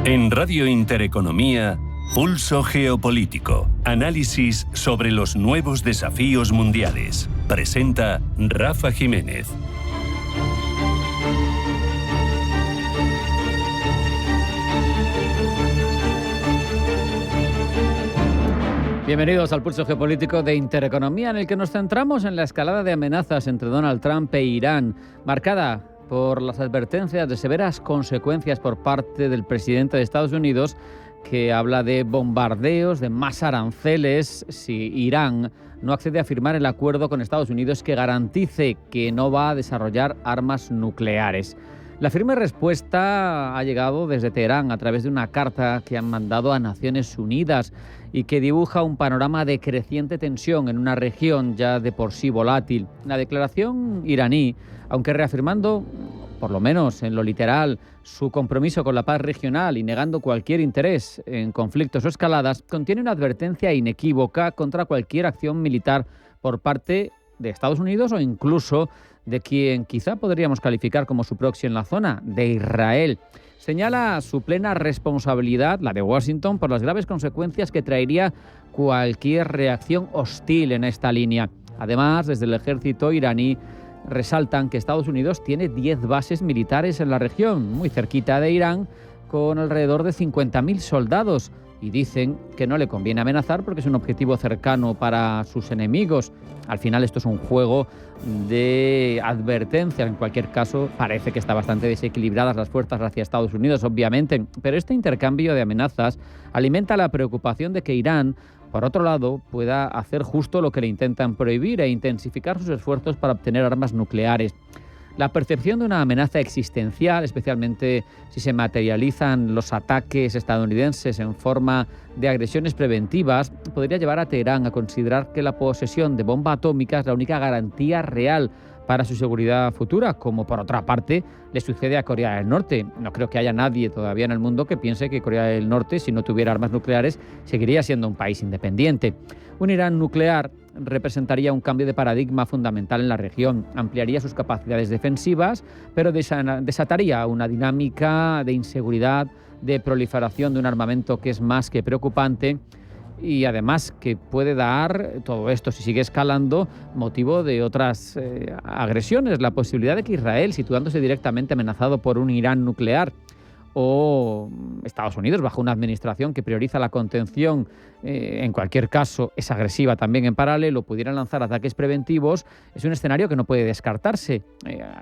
En Radio Intereconomía, Pulso Geopolítico. Análisis sobre los nuevos desafíos mundiales. Presenta Rafa Jiménez. Bienvenidos al Pulso Geopolítico de Intereconomía, en el que nos centramos en la escalada de amenazas entre Donald Trump e Irán, marcada por las advertencias de severas consecuencias por parte del presidente de Estados Unidos, que habla de bombardeos, de más aranceles si Irán no accede a firmar el acuerdo con Estados Unidos que garantice que no va a desarrollar armas nucleares. La firme respuesta ha llegado desde Teherán a través de una carta que han mandado a Naciones Unidas y que dibuja un panorama de creciente tensión en una región ya de por sí volátil. La declaración iraní, aunque reafirmando, por lo menos en lo literal, su compromiso con la paz regional y negando cualquier interés en conflictos o escaladas, contiene una advertencia inequívoca contra cualquier acción militar por parte de Estados Unidos o incluso de quien quizá podríamos calificar como su proxy en la zona, de Israel. Señala su plena responsabilidad, la de Washington, por las graves consecuencias que traería cualquier reacción hostil en esta línea. Además, desde el ejército iraní resaltan que Estados Unidos tiene 10 bases militares en la región, muy cerquita de Irán, con alrededor de 50.000 soldados. Y dicen que no le conviene amenazar porque es un objetivo cercano para sus enemigos. Al final esto es un juego de advertencias. En cualquier caso, parece que está bastante desequilibradas las fuerzas hacia Estados Unidos, obviamente. Pero este intercambio de amenazas alimenta la preocupación de que Irán, por otro lado, pueda hacer justo lo que le intentan prohibir e intensificar sus esfuerzos para obtener armas nucleares. La percepción de una amenaza existencial, especialmente si se materializan los ataques estadounidenses en forma de agresiones preventivas, podría llevar a Teherán a considerar que la posesión de bomba atómica es la única garantía real para su seguridad futura, como por otra parte le sucede a Corea del Norte. No creo que haya nadie todavía en el mundo que piense que Corea del Norte, si no tuviera armas nucleares, seguiría siendo un país independiente. Un Irán nuclear representaría un cambio de paradigma fundamental en la región, ampliaría sus capacidades defensivas, pero desataría una dinámica de inseguridad, de proliferación de un armamento que es más que preocupante y además que puede dar, todo esto si sigue escalando, motivo de otras agresiones, la posibilidad de que Israel, situándose directamente amenazado por un Irán nuclear, o Estados Unidos, bajo una administración que prioriza la contención, en cualquier caso es agresiva también en paralelo, pudieran lanzar ataques preventivos, es un escenario que no puede descartarse.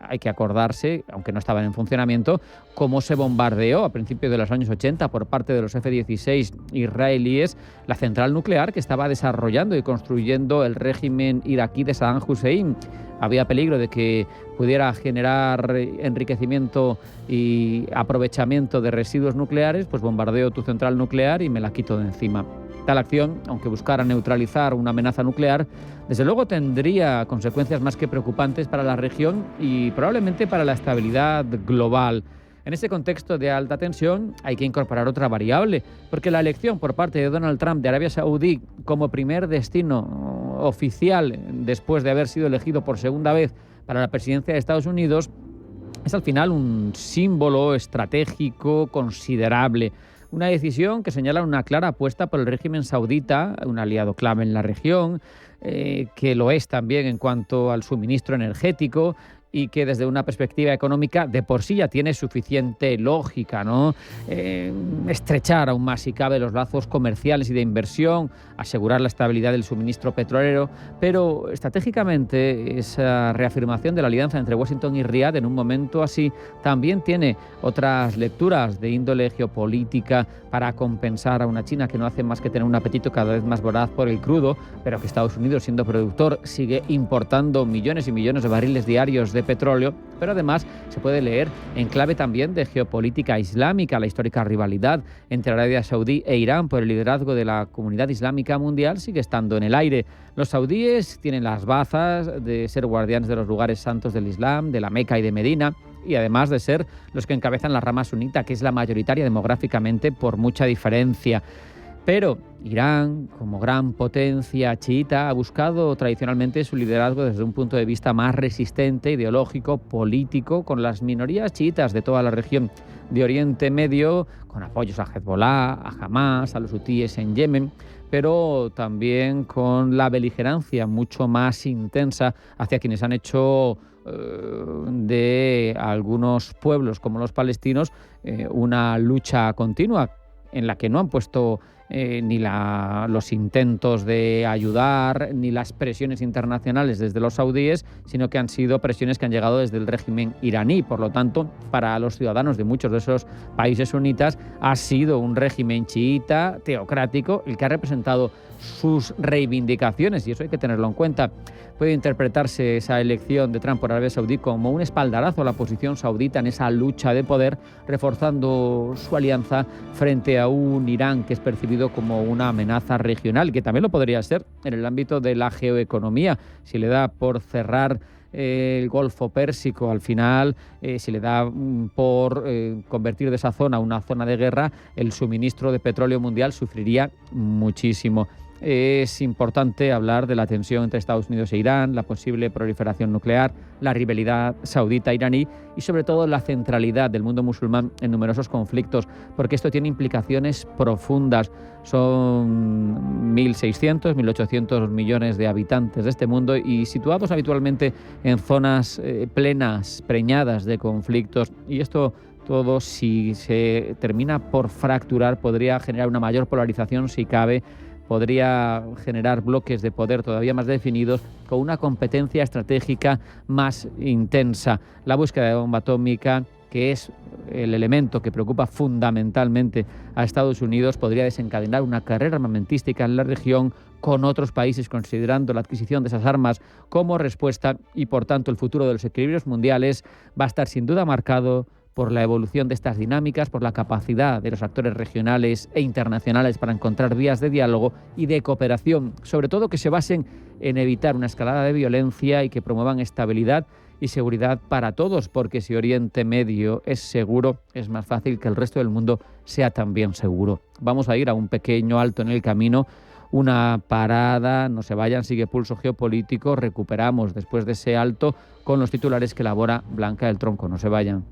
Hay que acordarse, aunque no estaban en funcionamiento, cómo se bombardeó a principios de los años 80 por parte de los F-16 israelíes la central nuclear que estaba desarrollando y construyendo el régimen iraquí de Saddam Hussein. Había peligro de que pudiera generar enriquecimiento y aprovechamiento de residuos nucleares, pues bombardeo tu central nuclear y me la quito de encima. Tal acción, aunque buscara neutralizar una amenaza nuclear, desde luego tendría consecuencias más que preocupantes para la región y probablemente para la estabilidad global. En ese contexto de alta tensión hay que incorporar otra variable, porque la elección por parte de Donald Trump de Arabia Saudí como primer destino oficial después de haber sido elegido por segunda vez para la presidencia de Estados Unidos es al final un símbolo estratégico considerable. Una decisión que señala una clara apuesta por el régimen saudita, un aliado clave en la región, que lo es también en cuanto al suministro energético y que desde una perspectiva económica de por sí ya tiene suficiente lógica, ¿no? Estrechar aún más si cabe los lazos comerciales y de inversión, asegurar la estabilidad del suministro petrolero, pero estratégicamente esa reafirmación de la alianza entre Washington y Riad en un momento así también tiene otras lecturas de índole geopolítica para compensar a una China que no hace más que tener un apetito cada vez más voraz por el crudo, pero que Estados Unidos, siendo productor, sigue importando millones y millones de barriles diarios de petróleo, pero además se puede leer en clave también de geopolítica islámica, la histórica rivalidad entre Arabia Saudí e Irán por el liderazgo de la comunidad islámica mundial sigue estando en el aire. Los saudíes tienen las bazas de ser guardianes de los lugares santos del Islam, de la Meca y de Medina, y además de ser los que encabezan la rama sunita, que es la mayoritaria demográficamente por mucha diferencia. Pero Irán, como gran potencia chiita, ha buscado tradicionalmente su liderazgo desde un punto de vista más resistente, ideológico, político, con las minorías chiitas de toda la región de Oriente Medio con apoyos a Hezbollah, a Hamas, a los hutíes en Yemen, pero también con la beligerancia mucho más intensa hacia quienes han hecho de algunos pueblos como los palestinos una lucha continua en la que no han puesto ni los intentos de ayudar, ni las presiones internacionales desde los saudíes, sino que han sido presiones que han llegado desde el régimen iraní. Por lo tanto, para los ciudadanos de muchos de esos países sunitas, ha sido un régimen chiita, teocrático, el que ha representado sus reivindicaciones, y eso hay que tenerlo en cuenta. Puede interpretarse esa elección de Trump por Arabia Saudí como un espaldarazo a la posición saudita en esa lucha de poder, reforzando su alianza frente a un Irán que es percibido como una amenaza regional, que también lo podría ser en el ámbito de la geoeconomía. Si le da por cerrar el Golfo Pérsico, al final, si le da por convertir de esa zona una zona de guerra, el suministro de petróleo mundial sufriría muchísimo. Es importante hablar de la tensión entre Estados Unidos e Irán, la posible proliferación nuclear, la rivalidad saudita-iraní y sobre todo la centralidad del mundo musulmán en numerosos conflictos, porque esto tiene implicaciones profundas. Son 1.600, 1.800 millones de habitantes de este mundo y situados habitualmente en zonas preñadas de conflictos, y esto todo, si se termina por fracturar, podría generar una mayor polarización si cabe, podría generar bloques de poder todavía más definidos con una competencia estratégica más intensa. La búsqueda de bomba atómica, que es el elemento que preocupa fundamentalmente a Estados Unidos, podría desencadenar una carrera armamentística en la región con otros países, considerando la adquisición de esas armas como respuesta, y por tanto el futuro de los equilibrios mundiales va a estar sin duda marcado por la evolución de estas dinámicas, por la capacidad de los actores regionales e internacionales para encontrar vías de diálogo y de cooperación, sobre todo que se basen en evitar una escalada de violencia y que promuevan estabilidad y seguridad para todos, porque si Oriente Medio es seguro, es más fácil que el resto del mundo sea también seguro. Vamos a ir a un pequeño alto en el camino, una parada, no se vayan, sigue Pulso Geopolítico, recuperamos después de ese alto con los titulares que elabora Blanca del Tronco, no se vayan.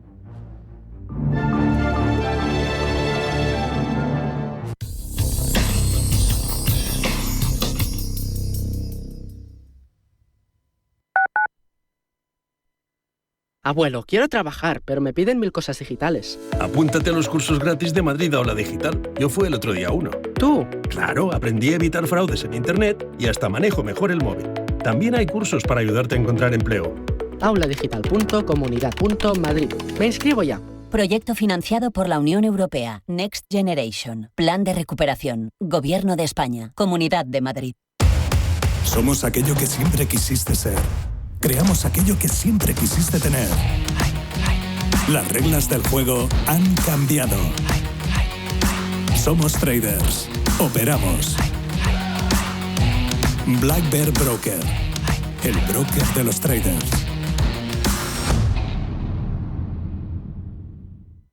Abuelo, quiero trabajar, pero me piden 1000 cosas digitales. Apúntate a los cursos gratis de Madrid Aula Digital. Yo fui el otro día a uno. ¿Tú? Claro, aprendí a evitar fraudes en Internet y hasta manejo mejor el móvil. También hay cursos para ayudarte a encontrar empleo. auladigital.comunidad.madrid. Me inscribo ya. Proyecto financiado por la Unión Europea. Next Generation. Plan de recuperación. Gobierno de España. Comunidad de Madrid. Somos aquello que siempre quisiste ser. Creamos aquello que siempre quisiste tener. Las reglas del juego han cambiado. Somos traders. Operamos. Black Bear Broker. El broker de los traders.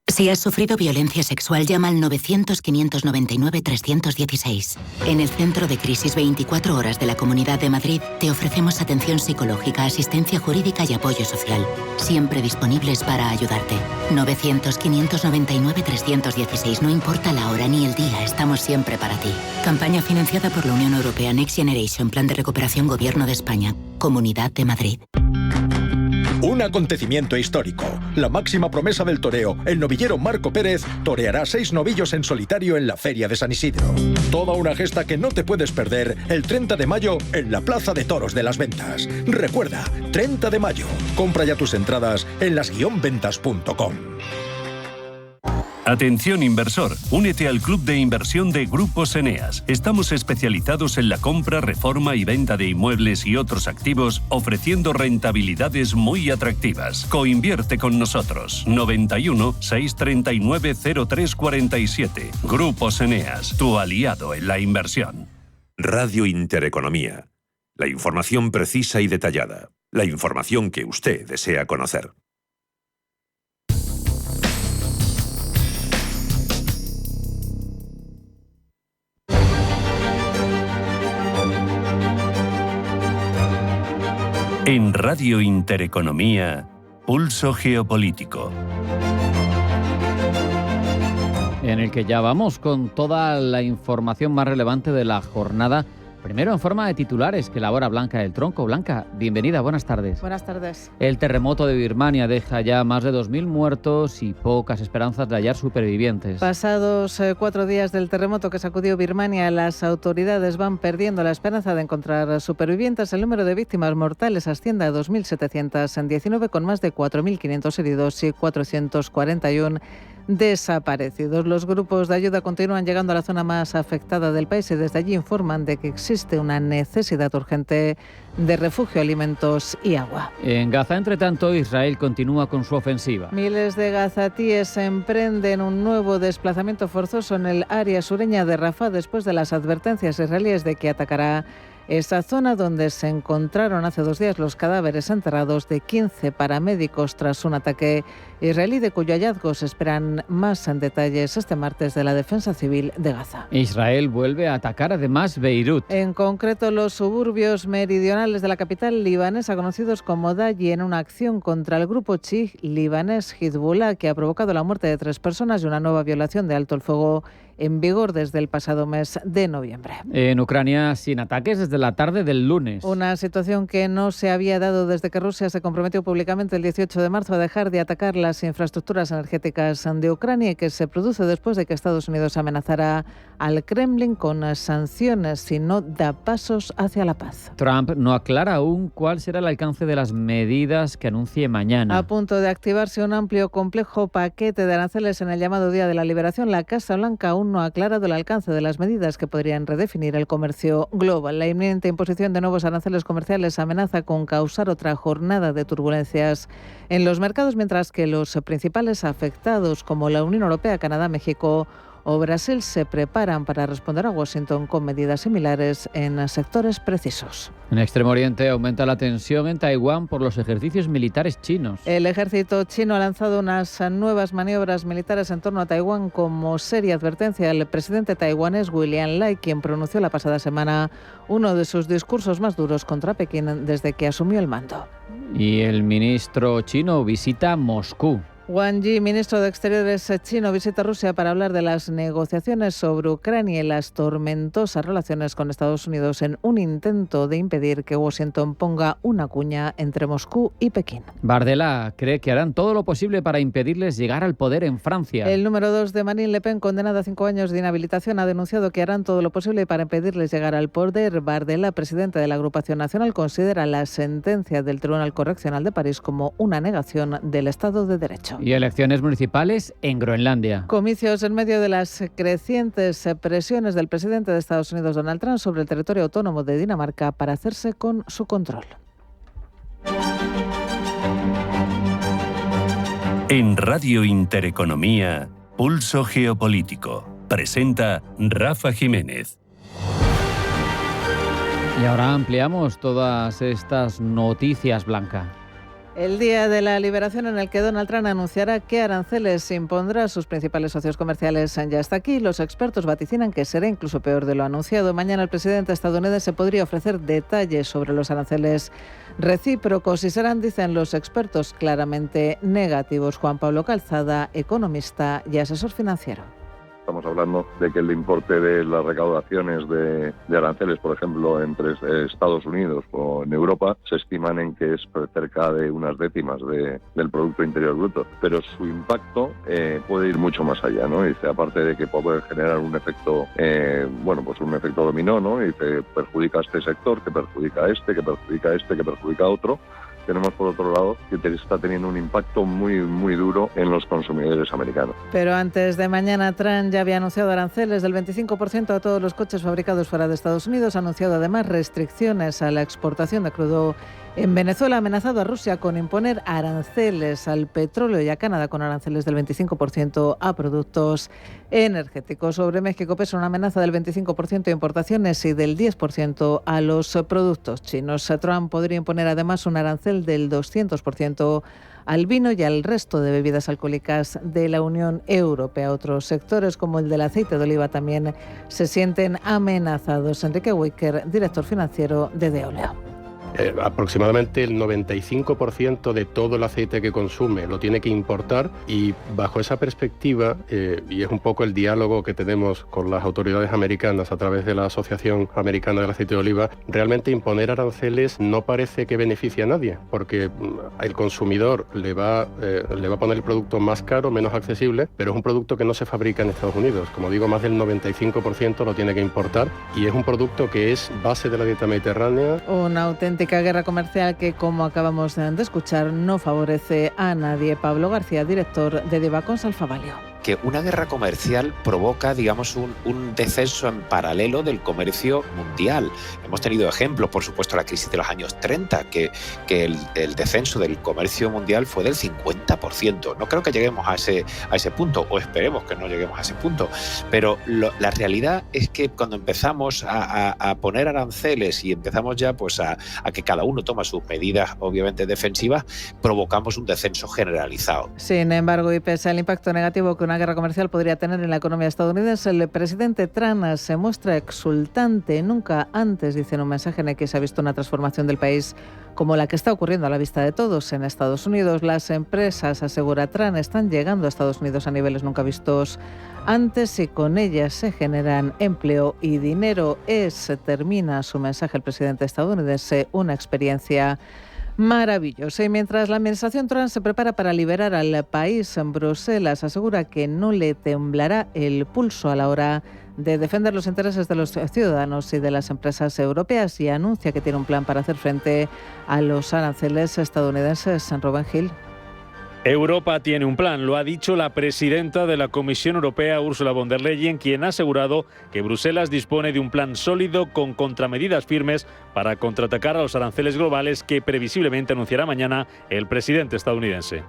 Si has sufrido violencia sexual, llama al 900-599-316. En el Centro de Crisis 24 Horas de la Comunidad de Madrid te ofrecemos atención psicológica, asistencia jurídica y apoyo social. Siempre disponibles para ayudarte. 900-599-316. No importa la hora ni el día, estamos siempre para ti. Campaña financiada por la Unión Europea. Next Generation. Plan de recuperación Gobierno de España. Comunidad de Madrid. Un acontecimiento histórico. La máxima promesa del toreo, el novillero Marco Pérez, toreará 6 novillos en solitario en la Feria de San Isidro. Toda una gesta que no te puedes perder el 30 de mayo en la Plaza de Toros de las Ventas. Recuerda, 30 de mayo. Compra ya tus entradas en las-ventas.com. Atención inversor, únete al club de inversión de Grupos Eneas. Estamos especializados en la compra, reforma y venta de inmuebles y otros activos, ofreciendo rentabilidades muy atractivas. Coinvierte con nosotros. 91 639 0347. Grupos Eneas, tu aliado en la inversión. Radio Intereconomía. La información precisa y detallada. La información que usted desea conocer. En Radio Intereconomía, Pulso Geopolítico. en el que ya vamos con toda la información más relevante de la jornada. Primero en forma de titulares que elabora Blanca del Tronco. Blanca, bienvenida, buenas tardes. Buenas tardes. El terremoto de Birmania deja ya más de 2.000 muertos y pocas esperanzas de hallar supervivientes. Pasados 4 días del terremoto que sacudió Birmania, las autoridades van perdiendo la esperanza de encontrar supervivientes. El número de víctimas mortales asciende a 2.719, con más de 4.500 heridos y 441 desaparecidos. Los grupos de ayuda continúan llegando a la zona más afectada del país y desde allí informan de que existe una necesidad urgente de refugio, alimentos y agua. En Gaza, entre tanto, Israel continúa con su ofensiva. Miles de gazatíes emprenden un nuevo desplazamiento forzoso en el área sureña de Rafah después de las advertencias israelíes de que atacará esa zona, donde se encontraron hace 2 días los cadáveres enterrados de 15 paramédicos tras un ataque israelí, de cuyo hallazgo se esperan más detalles este martes de la Defensa Civil de Gaza. Israel vuelve a atacar además Beirut. En concreto, los suburbios meridionales de la capital libanesa, conocidos como Dayi, en una acción contra el grupo chií libanés Hezbollah, que ha provocado la muerte de 3 personas y una nueva violación de alto el fuego en vigor desde el pasado mes de noviembre. En Ucrania, sin ataques desde la tarde del lunes. Una situación que no se había dado desde que Rusia se comprometió públicamente el 18 de marzo a dejar de atacar las infraestructuras energéticas de Ucrania, y que se produce después de que Estados Unidos amenazara al Kremlin con sanciones si no da pasos hacia la paz. Trump no aclara aún cuál será el alcance de las medidas que anuncie mañana. A punto de activarse un amplio complejo paquete de aranceles en el llamado Día de la Liberación, la Casa Blanca aún no ha aclarado el alcance de las medidas que podrían redefinir el comercio global. La inminente imposición de nuevos aranceles comerciales amenaza con causar otra jornada de turbulencias en los mercados, mientras que los principales afectados, como la Unión Europea, Canadá, México o Brasil, se preparan para responder a Washington con medidas similares en sectores precisos. En Extremo Oriente aumenta la tensión en Taiwán por los ejercicios militares chinos. El ejército chino ha lanzado unas nuevas maniobras militares en torno a Taiwán como seria advertencia al presidente taiwanés William Lai, quien pronunció la pasada semana uno de sus discursos más duros contra Pekín desde que asumió el mando. Y el ministro chino visita Moscú. Wang Yi, ministro de Exteriores chino, visita Rusia para hablar de las negociaciones sobre Ucrania y las tormentosas relaciones con Estados Unidos, en un intento de impedir que Washington ponga una cuña entre Moscú y Pekín. Bardella cree que harán todo lo posible para impedirles llegar al poder en Francia. El número 2 de Marine Le Pen, condenada a 5 años de inhabilitación, ha denunciado que harán todo lo posible para impedirles llegar al poder. Bardella, presidente de la agrupación nacional, considera la sentencia del Tribunal Correccional de París como una negación del Estado de Derecho. Y elecciones municipales en Groenlandia. Comicios en medio de las crecientes presiones del presidente de Estados Unidos, Donald Trump, sobre el territorio autónomo de Dinamarca para hacerse con su control. En Radio Intereconomía, Pulso Geopolítico. Presenta Rafa Jiménez. Y ahora ampliamos todas estas noticias, Blanca. El Día de la Liberación, en el que Donald Trump anunciará qué aranceles impondrá a sus principales socios comerciales, ya está aquí. Los expertos vaticinan que será incluso peor de lo anunciado. Mañana el presidente estadounidense podría ofrecer detalles sobre los aranceles recíprocos y serán, dicen los expertos, claramente negativos. Juan Pablo Calzada, economista y asesor financiero. Estamos hablando de que el importe de las recaudaciones de aranceles, por ejemplo, entre Estados Unidos o en Europa, se estiman en que es cerca de unas décimas del Producto Interior Bruto. Pero su impacto puede ir mucho más allá, ¿no? Dice, aparte de que puede generar un efecto, un efecto dominó, ¿no? Y que perjudica a este sector, que perjudica a este, que perjudica a este, que perjudica a otro. Tenemos, por otro lado, que está teniendo un impacto muy, muy duro en los consumidores americanos. Pero antes de mañana, Trump ya había anunciado aranceles del 25% a todos los coches fabricados fuera de Estados Unidos. Ha anunciado además restricciones a la exportación de crudo en Venezuela. Ha amenazado a Rusia con imponer aranceles al petróleo y a Canadá con aranceles del 25% a productos energéticos. Sobre México pesa una amenaza del 25% a importaciones y del 10% a los productos chinos. Trump podría imponer además un arancel del 200% al vino y al resto de bebidas alcohólicas de la Unión Europea. Otros sectores, como el del aceite de oliva, también se sienten amenazados. Enrique Wicker, director financiero de Deoleo. Aproximadamente el 95% de todo el aceite que consume lo tiene que importar, y bajo esa perspectiva, y es un poco el diálogo que tenemos con las autoridades americanas a través de la Asociación Americana del Aceite de Oliva, realmente imponer aranceles no parece que beneficie a nadie, porque el consumidor le va a poner el producto más caro, menos accesible, pero es un producto que no se fabrica en Estados Unidos. Como digo, más del 95% lo tiene que importar, y es un producto que es base de la dieta mediterránea. Una auténtica guerra comercial que, como acabamos de escuchar, no favorece a nadie. Pablo García, director de Divacons Alfa Valio. Que una guerra comercial provoca, digamos, un descenso en paralelo del comercio mundial. Hemos tenido ejemplos, por supuesto, la crisis de los años 30, que el descenso del comercio mundial fue del 50%. No creo que lleguemos a ese punto, o esperemos que no lleguemos a ese punto, pero la realidad es que cuando empezamos a poner aranceles y empezamos ya pues a que cada uno toma sus medidas, obviamente defensivas, provocamos un descenso generalizado. Sin embargo, y pese al impacto negativo que una guerra comercial podría tener en la economía estadounidense, el presidente Trump se muestra exultante. Nunca antes, dice en un mensaje en el que se ha visto una transformación del país como la que está ocurriendo a la vista de todos en Estados Unidos. Las empresas, asegura Trump, están llegando a Estados Unidos a niveles nunca vistos antes, y con ellas se generan empleo y dinero. Termina su mensaje el presidente estadounidense, una experiencia maravilloso. Y mientras la administración Trump se prepara para liberar al país, en Bruselas asegura que no le temblará el pulso a la hora de defender los intereses de los ciudadanos y de las empresas europeas, y anuncia que tiene un plan para hacer frente a los aranceles estadounidenses. Rubén Gil. Europa tiene un plan, lo ha dicho la presidenta de la Comisión Europea, Ursula von der Leyen, quien ha asegurado que Bruselas dispone de un plan sólido con contramedidas firmes para contraatacar a los aranceles globales que previsiblemente anunciará mañana el presidente estadounidense.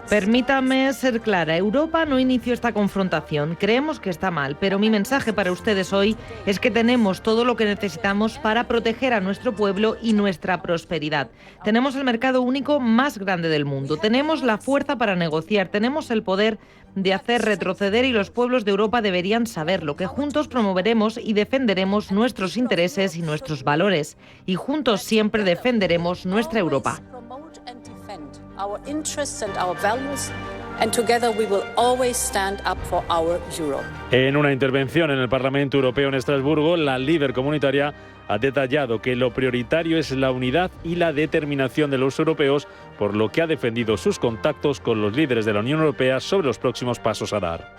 Permítame ser clara, Europa no inició esta confrontación, creemos que está mal, pero mi mensaje para ustedes hoy es que tenemos todo lo que necesitamos para proteger a nuestro pueblo y nuestra prosperidad. Tenemos el mercado único más grande del mundo, tenemos la fuerza para negociar, tenemos el poder de hacer retroceder, y los pueblos de Europa deberían saberlo, que juntos promoveremos y defenderemos nuestros intereses y nuestros valores, y juntos siempre defenderemos nuestra Europa. Our interests and our values, and together we will always stand up for our Europe. En una intervención en el Parlamento Europeo en Estrasburgo, la líder comunitaria ha detallado que lo prioritario es la unidad y la determinación de los europeos, por lo que ha defendido sus contactos con los líderes de la Unión Europea sobre los próximos pasos a dar.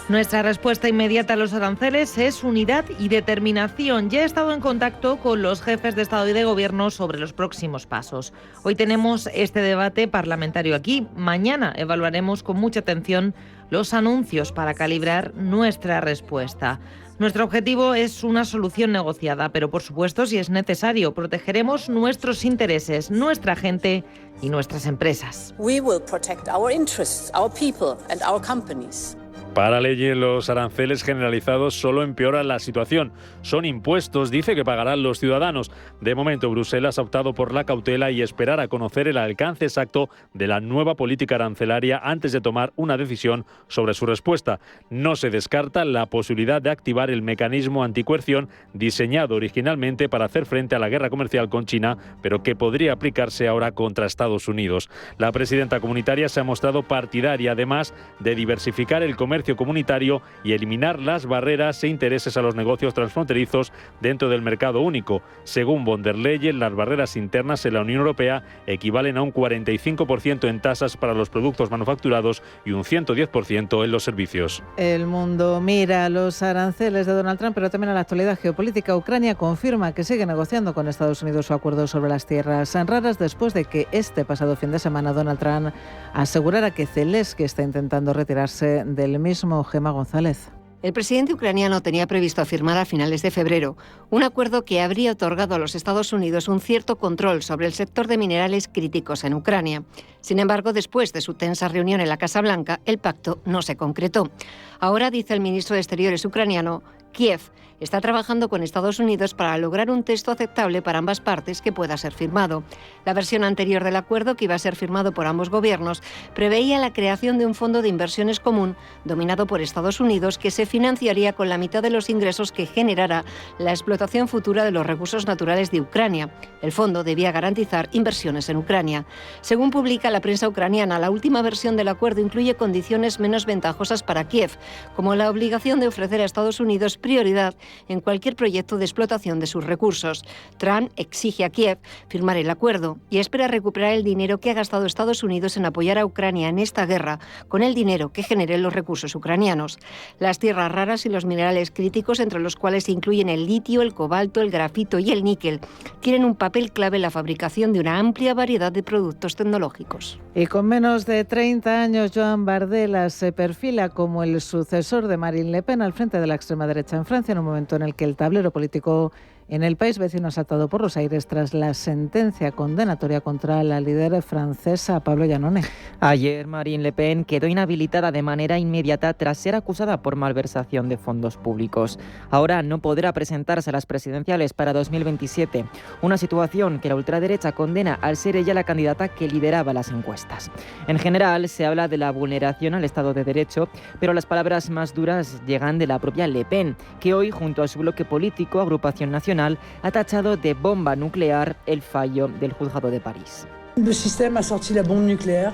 Nuestra respuesta inmediata a los aranceles es unidad y determinación. Ya he estado en contacto con los jefes de Estado y de Gobierno sobre los próximos pasos. Hoy tenemos este debate parlamentario aquí. Mañana evaluaremos con mucha atención los anuncios para calibrar nuestra respuesta. Nuestro objetivo es una solución negociada, pero por supuesto, si es necesario, protegeremos nuestros intereses, nuestra gente y nuestras empresas. We will protect our interests, our people and our companies. Para Leyen, los aranceles generalizados solo empeoran la situación. Son impuestos, dice, que pagarán los ciudadanos. De momento, Bruselas ha optado por la cautela y esperar a conocer el alcance exacto de la nueva política arancelaria antes de tomar una decisión sobre su respuesta. No se descarta la posibilidad de activar el mecanismo anticoerción diseñado originalmente para hacer frente a la guerra comercial con China, pero que podría aplicarse ahora contra Estados Unidos. La presidenta comunitaria se ha mostrado partidaria, además, de diversificar el comercio comunitario y eliminar las barreras e intereses a los negocios transfronterizos dentro del mercado único. Según von der Leyen, las barreras internas en la Unión Europea equivalen a un 45% en tasas para los productos manufacturados y un 110% en los servicios. El mundo mira a los aranceles de Donald Trump, pero también a la actualidad geopolítica. Ucrania confirma que sigue negociando con Estados Unidos su acuerdo sobre las tierras raras, después de que este pasado fin de semana Donald Trump asegurara que Zelensky está intentando retirarse del mismo. Gemma González. El presidente ucraniano tenía previsto firmar a finales de febrero un acuerdo que habría otorgado a los Estados Unidos un cierto control sobre el sector de minerales críticos en Ucrania. Sin embargo, después de su tensa reunión en la Casa Blanca, el pacto no se concretó. Ahora dice el ministro de Exteriores ucraniano Kiev está trabajando con Estados Unidos para lograr un texto aceptable para ambas partes que pueda ser firmado. La versión anterior del acuerdo, que iba a ser firmado por ambos gobiernos, preveía la creación de un fondo de inversiones común dominado por Estados Unidos que se financiaría con la mitad de los ingresos que generara la explotación futura de los recursos naturales de Ucrania. El fondo debía garantizar inversiones en Ucrania. Según publica la prensa ucraniana, la última versión del acuerdo incluye condiciones menos ventajosas para Kiev, como la obligación de ofrecer a Estados Unidos prioridad en cualquier proyecto de explotación de sus recursos. Trump exige a Kiev firmar el acuerdo y espera recuperar el dinero que ha gastado Estados Unidos en apoyar a Ucrania en esta guerra con el dinero que generen los recursos ucranianos. Las tierras raras y los minerales críticos, entre los cuales se incluyen el litio, el cobalto, el grafito y el níquel, tienen un papel clave en la fabricación de una amplia variedad de productos tecnológicos. Y con menos de 30 años, Joan Bardella se perfila como el sucesor de Marine Le Pen al frente de la extrema derecha en Francia, en un momento en el que el tablero político en el país vecino ha saltado por los aires tras la sentencia condenatoria contra la líder francesa Pablo Janone. Ayer Marine Le Pen quedó inhabilitada de manera inmediata tras ser acusada por malversación de fondos públicos. Ahora no podrá presentarse a las presidenciales para 2027, una situación que la ultraderecha condena al ser ella la candidata que lideraba las encuestas. En general se habla de la vulneración al Estado de Derecho, pero las palabras más duras llegan de la propia Le Pen, que hoy, junto a su bloque político, Agrupación Nacional, ha tachado de bomba nuclear el fallo del juzgado de París. El sistema ha sorti la bomba nuclear.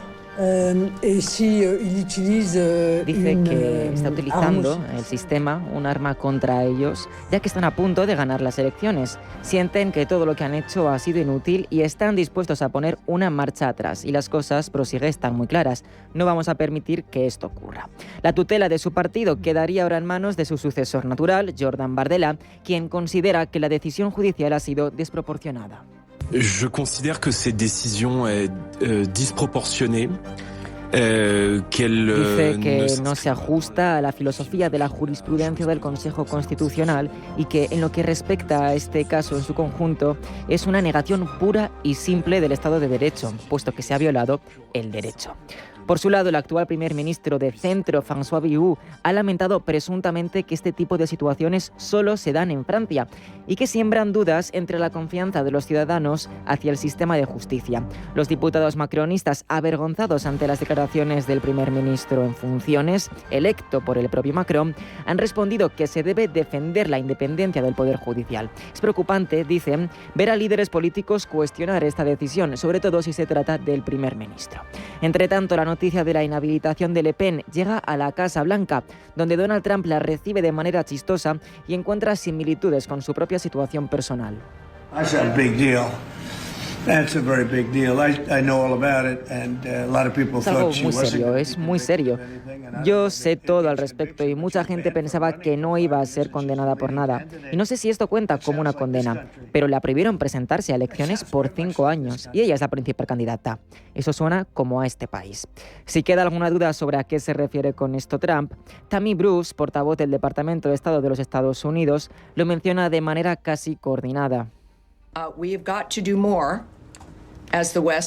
Dice que está utilizando el sistema, un arma contra ellos, ya que están a punto de ganar las elecciones. Sienten que todo lo que han hecho ha sido inútil y están dispuestos a poner una marcha atrás. Y las cosas, prosigue, están muy claras. No vamos a permitir que esto ocurra. La tutela de su partido quedaría ahora en manos de su sucesor natural, Jordan Bardella, quien considera que la decisión judicial ha sido desproporcionada. Je considère que cette décision est disproportionnée. Dice que no se ajusta a la filosofía de la jurisprudencia del Consejo Constitucional y que en lo que respecta a este caso en su conjunto es una negación pura y simple del Estado de Derecho, puesto que se ha violado el derecho. Por su lado, el actual primer ministro de Centro, François Bayrou, ha lamentado presuntamente que este tipo de situaciones solo se dan en Francia y que siembran dudas entre la confianza de los ciudadanos hacia el sistema de justicia. Los diputados macronistas, avergonzados ante las declaraciones del primer ministro en funciones, electo por el propio Macron, han respondido que se debe defender la independencia del Poder Judicial. Es preocupante, dicen, ver a líderes políticos cuestionar esta decisión, sobre todo si se trata del primer ministro. Entre tanto, la noticia de la inhabilitación de Le Pen llega a la Casa Blanca, donde Donald Trump la recibe de manera chistosa y encuentra similitudes con su propia situación personal. That's a big deal. That's a very big deal. I know all about it, and a lot of people thought she wasn't. Es muy serio. Yo sé todo al respecto y mucha gente pensaba que no iba a ser condenada por nada. Y no sé si esto cuenta como una condena, pero la prohibieron presentarse a elecciones por 5 años y ella es la principal candidata. Eso suena como a este país. Si queda alguna duda sobre a qué se refiere con esto Trump, Tammy Bruce, portavoz del Departamento de Estado de los Estados Unidos, lo menciona de manera casi coordinada.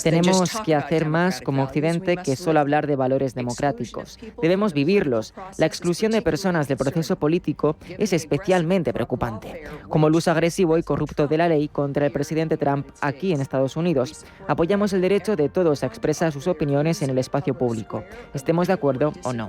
Tenemos que hacer más como Occidente que solo hablar de valores democráticos. Debemos vivirlos. La exclusión de personas del proceso político es especialmente preocupante, como el uso agresivo y corrupto de la ley contra el presidente Trump aquí en Estados Unidos. Apoyamos el derecho de todos a expresar sus opiniones en el espacio público, estemos de acuerdo o no.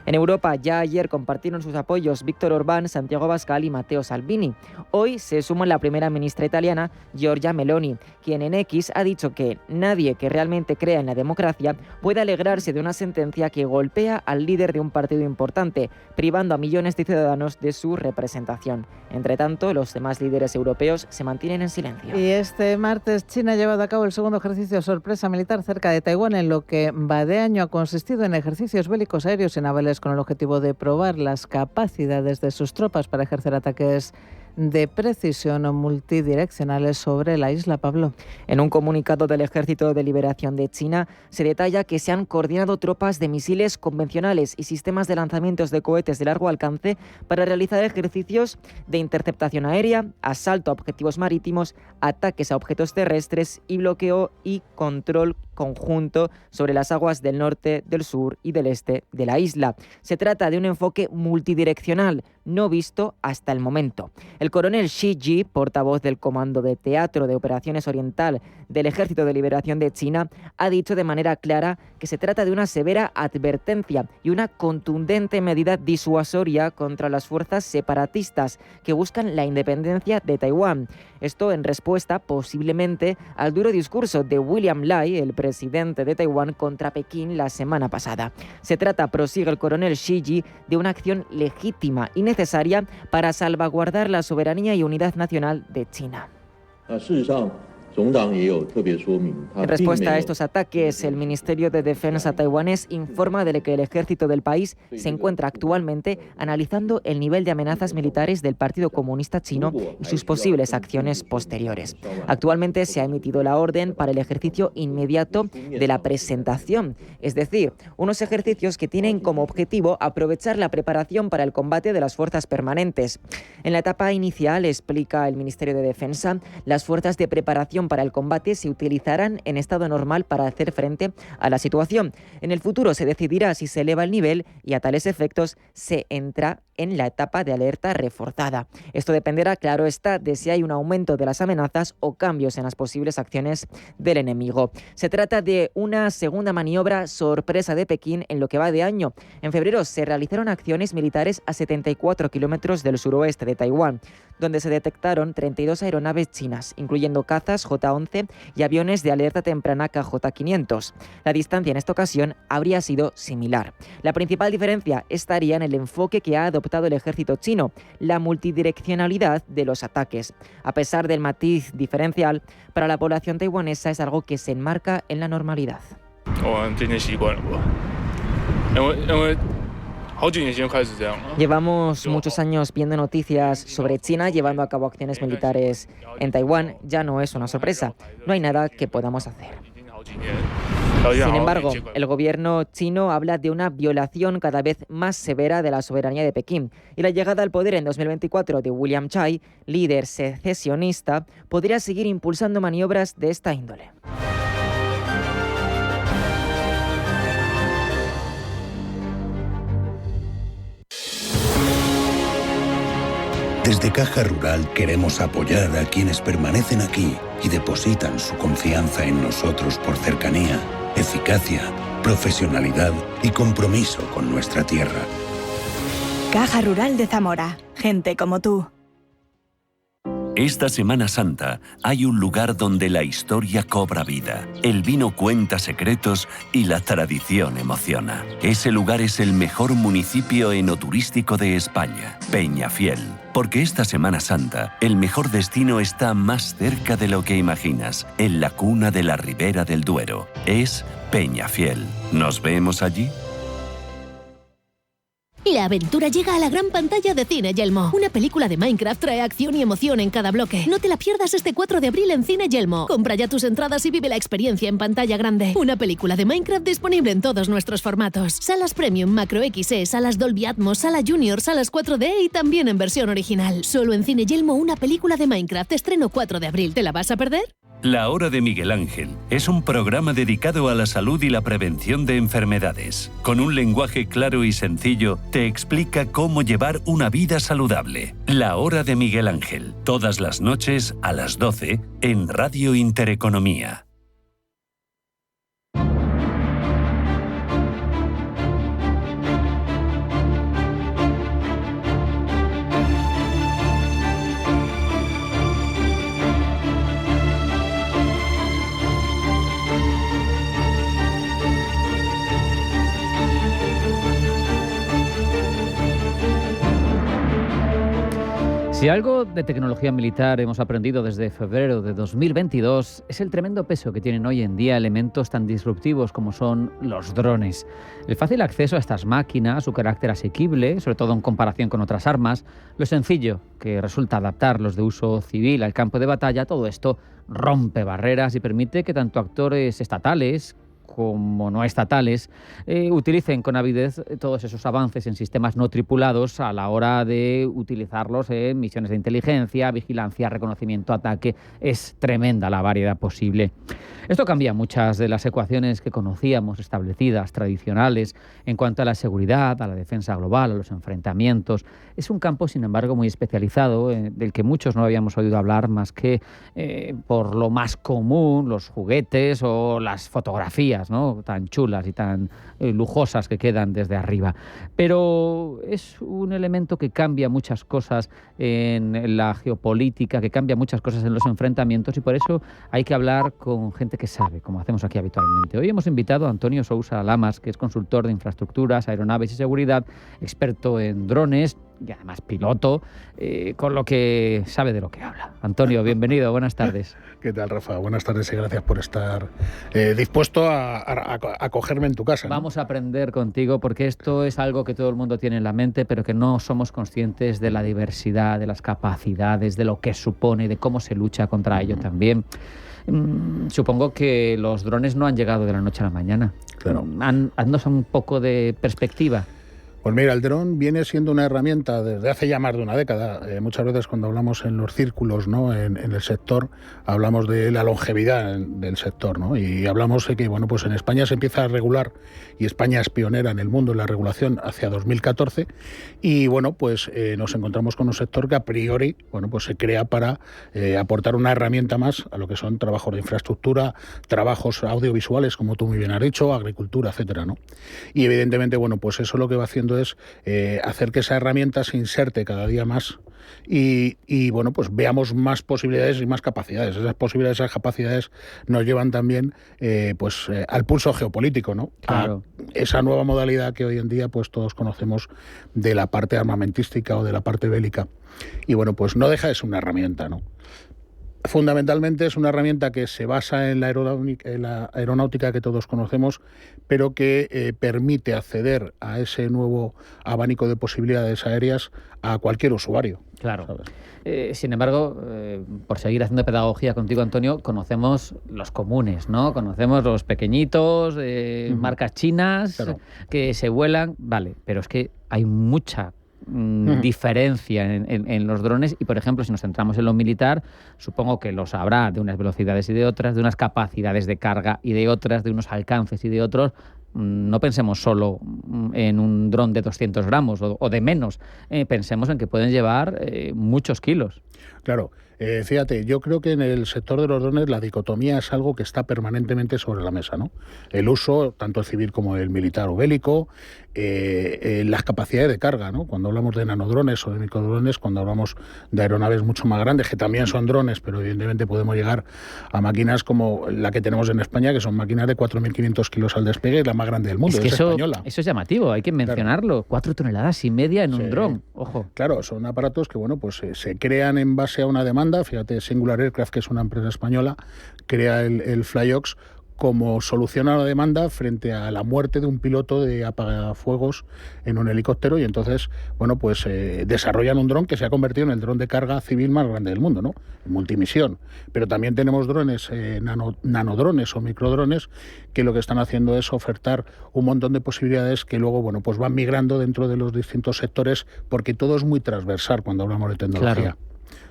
En Europa, ya ayer compartieron sus apoyos Víctor Orbán, Santiago Abascal y Matteo Salvini. Hoy se suma la primera ministra italiana, Giorgia Meloni, quien en X ha dicho que nadie que realmente crea en la democracia puede alegrarse de una sentencia que golpea al líder de un partido importante, privando a millones de ciudadanos de su representación. Entre tanto, los demás líderes europeos se mantienen en silencio. Y este martes China ha llevado a cabo el segundo ejercicio sorpresa militar cerca de Taiwán, en lo que va de año ha consistido en ejercicios bélicos aéreos y navales con el objetivo de probar las capacidades de sus tropas para ejercer ataques de precisión multidireccionales sobre la isla. Pablo. En un comunicado del Ejército de Liberación de China se detalla que se han coordinado tropas de misiles convencionales y sistemas de lanzamientos de cohetes de largo alcance para realizar ejercicios de interceptación aérea, asalto a objetivos marítimos, ataques a objetos terrestres y bloqueo y control conjunto sobre las aguas del norte, del sur y del este de la isla. Se trata de un enfoque multidireccional, no visto hasta el momento. El coronel Shi Ji, portavoz del Comando de Teatro de Operaciones Oriental del Ejército de Liberación de China, ha dicho de manera clara que se trata de una severa advertencia y una contundente medida disuasoria contra las fuerzas separatistas que buscan la independencia de Taiwán. Esto en respuesta, posiblemente, al duro discurso de William Lai, el presidente de Taiwán, contra Pekín la semana pasada. Se trata, prosigue el coronel Shi Ji, de una acción legítima y necesaria para salvaguardar la soberanía y unidad nacional de China. En respuesta a estos ataques, el Ministerio de Defensa taiwanés informa de que el ejército del país se encuentra actualmente analizando el nivel de amenazas militares del Partido Comunista Chino y sus posibles acciones posteriores. Actualmente se ha emitido la orden para el ejercicio inmediato de la presentación, es decir, unos ejercicios que tienen como objetivo aprovechar la preparación para el combate de las fuerzas permanentes. En la etapa inicial, explica el Ministerio de Defensa, las fuerzas de preparación para el combate se utilizarán en estado normal para hacer frente a la situación. En el futuro se decidirá si se eleva el nivel y a tales efectos se entra en la etapa de alerta reforzada. Esto dependerá, claro está, de si hay un aumento de las amenazas o cambios en las posibles acciones del enemigo. Se trata de una segunda maniobra sorpresa de Pekín en lo que va de año. En febrero se realizaron acciones militares a 74 kilómetros del suroeste de Taiwán, donde se detectaron 32 aeronaves chinas, incluyendo cazas J-11 y aviones de alerta temprana KJ-500. La distancia en esta ocasión habría sido similar. La principal diferencia estaría en el enfoque que ha adoptado el ejército chino, la multidireccionalidad de los ataques. A pesar del matiz diferencial, para la población taiwanesa es algo que se enmarca en la normalidad. Llevamos muchos años viendo noticias sobre China llevando a cabo acciones militares en Taiwán. Ya no es una sorpresa. No hay nada que podamos hacer. Sin embargo, el gobierno chino habla de una violación cada vez más severa de la soberanía de Pekín y la llegada al poder en 2024 de William Tsai, líder secesionista, podría seguir impulsando maniobras de esta índole. Desde Caja Rural queremos apoyar a quienes permanecen aquí y depositan su confianza en nosotros por cercanía, eficacia, profesionalidad y compromiso con nuestra tierra. Caja Rural de Zamora. Gente como tú. Esta Semana Santa hay un lugar donde la historia cobra vida, el vino cuenta secretos y la tradición emociona. Ese lugar es el mejor municipio enoturístico de España, Peñafiel. Porque esta Semana Santa, el mejor destino está más cerca de lo que imaginas, en la cuna de la Ribera del Duero. Es Peñafiel. ¿Nos vemos allí? La aventura llega a la gran pantalla de Cine Yelmo. Una película de Minecraft trae acción y emoción en cada bloque. No te la pierdas este 4 de abril en Cine Yelmo. Compra ya tus entradas y vive la experiencia en pantalla grande. Una película de Minecraft disponible en todos nuestros formatos. Salas Premium, Macro XE, salas Dolby Atmos, sala Junior, salas 4D y también en versión original. Solo en Cine Yelmo una película de Minecraft. Estreno 4 de abril. ¿Te la vas a perder? La Hora de Miguel Ángel es un programa dedicado a la salud y la prevención de enfermedades. Con un lenguaje claro y sencillo, te explica cómo llevar una vida saludable. La Hora de Miguel Ángel, todas las noches a las 12 en Radio Intereconomía. Si algo de tecnología militar hemos aprendido desde febrero de 2022 es el tremendo peso que tienen hoy en día elementos tan disruptivos como son los drones. El fácil acceso a estas máquinas, su carácter asequible, sobre todo en comparación con otras armas, lo sencillo que resulta adaptarlos de uso civil al campo de batalla, todo esto rompe barreras y permite que tanto actores estatales como no estatales, utilicen con avidez todos esos avances en sistemas no tripulados a la hora de utilizarlos en misiones de inteligencia, vigilancia, reconocimiento, ataque. Es tremenda la variedad posible. Esto cambia muchas de las ecuaciones que conocíamos, establecidas, tradicionales, en cuanto a la seguridad, a la defensa global, a los enfrentamientos. Es un campo, sin embargo, muy especializado, del que muchos no habíamos oído hablar más que por lo más común, los juguetes o las fotografías, ¿no?, tan chulas y tan lujosas que quedan desde arriba. Pero es un elemento que cambia muchas cosas en la geopolítica, que cambia muchas cosas en los enfrentamientos, y por eso hay que hablar con gente que sabe, como hacemos aquí habitualmente. Hoy hemos invitado a Antonio Sousa Lamas, que es consultor de infraestructuras, aeronaves y seguridad, experto en drones y además piloto, con lo que sabe de lo que habla. Antonio, bienvenido, buenas tardes. ¿Qué tal, Rafa? Buenas tardes y gracias por estar dispuesto a acogerme en tu casa, ¿no? Vamos a aprender contigo, porque esto es algo que todo el mundo tiene en la mente, pero que no somos conscientes de la diversidad, de las capacidades, de lo que supone, de cómo se lucha contra ello también. Supongo que los drones no han llegado de la noche a la mañana. Claro. Haznos un poco de perspectiva. Pues mira, el dron viene siendo una herramienta desde hace ya más de una década. Muchas veces cuando hablamos en los círculos, ¿no?, en el sector, hablamos de la longevidad del sector, ¿no? Y hablamos de que, bueno, pues en España se empieza a regular, y España es pionera en el mundo en la regulación hacia 2014, y bueno, pues nos encontramos con un sector que a priori, bueno, pues se crea para aportar una herramienta más a lo que son trabajos de infraestructura, trabajos audiovisuales, como tú muy bien has dicho, agricultura, etcétera, ¿no? Y evidentemente, bueno, pues eso lo que va haciendo es hacer que esa herramienta se inserte cada día más y bueno, pues veamos más posibilidades y más capacidades. Esas posibilidades, esas capacidades nos llevan también al pulso geopolítico, ¿no? Claro. A esa nueva modalidad que hoy en día pues todos conocemos de la parte armamentística o de la parte bélica. Y bueno, pues no deja de ser una herramienta, ¿no? Fundamentalmente es una herramienta que se basa en la aeronáutica que todos conocemos, pero que permite acceder a ese nuevo abanico de posibilidades aéreas a cualquier usuario. Claro. Sin embargo, por seguir haciendo pedagogía contigo, Antonio, conocemos los comunes, ¿no? Conocemos los pequeñitos, marcas chinas, claro, que se vuelan, vale, pero es que hay mucha diferencia en los drones y, por ejemplo, si nos centramos en lo militar, supongo que los habrá de unas velocidades y de otras, de unas capacidades de carga y de otras, de unos alcances y de otros. No pensemos solo en un dron de 200 gramos o de menos, pensemos en que pueden llevar muchos kilos. Claro. Fíjate, yo creo que en el sector de los drones la dicotomía es algo que está permanentemente sobre la mesa, ¿no? El uso, tanto el civil como el militar o bélico, las capacidades de carga, ¿no? Cuando hablamos de nanodrones o de microdrones, cuando hablamos de aeronaves mucho más grandes, que también son drones, pero evidentemente podemos llegar a máquinas como la que tenemos en España, que son máquinas de 4.500 kilos al despegue, la más grande del mundo, es que española. Eso es llamativo, hay que mencionarlo. 4,5 toneladas en un dron, ojo. Claro, son aparatos que, bueno, pues se crean en base a una demanda. Fíjate, Singular Aircraft, que es una empresa española, crea el FlyOx como solución a la demanda frente a la muerte de un piloto de apagafuegos en un helicóptero, y entonces, bueno, pues desarrollan un dron que se ha convertido en el dron de carga civil más grande del mundo, ¿no? Multimisión. Pero también tenemos drones, nanodrones o microdrones, que lo que están haciendo es ofertar un montón de posibilidades que luego, bueno, pues van migrando dentro de los distintos sectores, porque todo es muy transversal cuando hablamos de tecnología. Claro.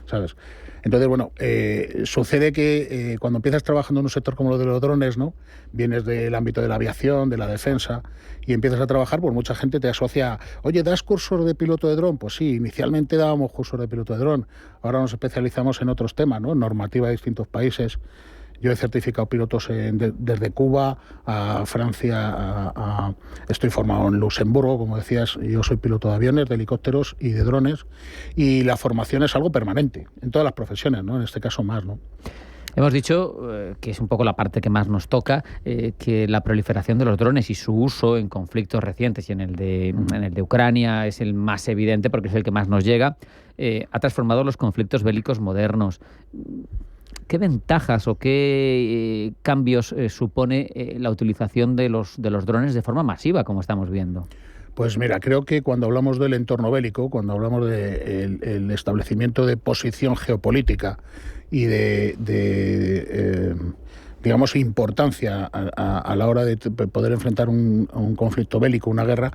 ¿Sabes? Entonces, bueno, sucede que cuando empiezas trabajando en un sector como lo de los drones, ¿no? Vienes del ámbito de la aviación, de la defensa, y empiezas a trabajar, pues mucha gente te asocia, oye, ¿das cursos de piloto de dron? Pues sí, inicialmente dábamos cursos de piloto de dron, ahora nos especializamos en otros temas, ¿no? Normativa de distintos países. Yo he certificado pilotos desde Cuba a Francia, estoy formado en Luxemburgo, como decías, yo soy piloto de aviones, de helicópteros y de drones, y la formación es algo permanente, en todas las profesiones, ¿no? En este caso más, ¿no? Hemos dicho, que es un poco la parte que más nos toca, que la proliferación de los drones y su uso en conflictos recientes, y en el de Ucrania es el más evidente porque es el que más nos llega, ha transformado los conflictos bélicos modernos. ¿Qué ventajas o qué cambios supone la utilización de los drones de forma masiva, como estamos viendo? Pues mira, creo que cuando hablamos del entorno bélico, cuando hablamos del establecimiento de posición geopolítica y de digamos, importancia a la hora de poder enfrentar un conflicto bélico, una guerra,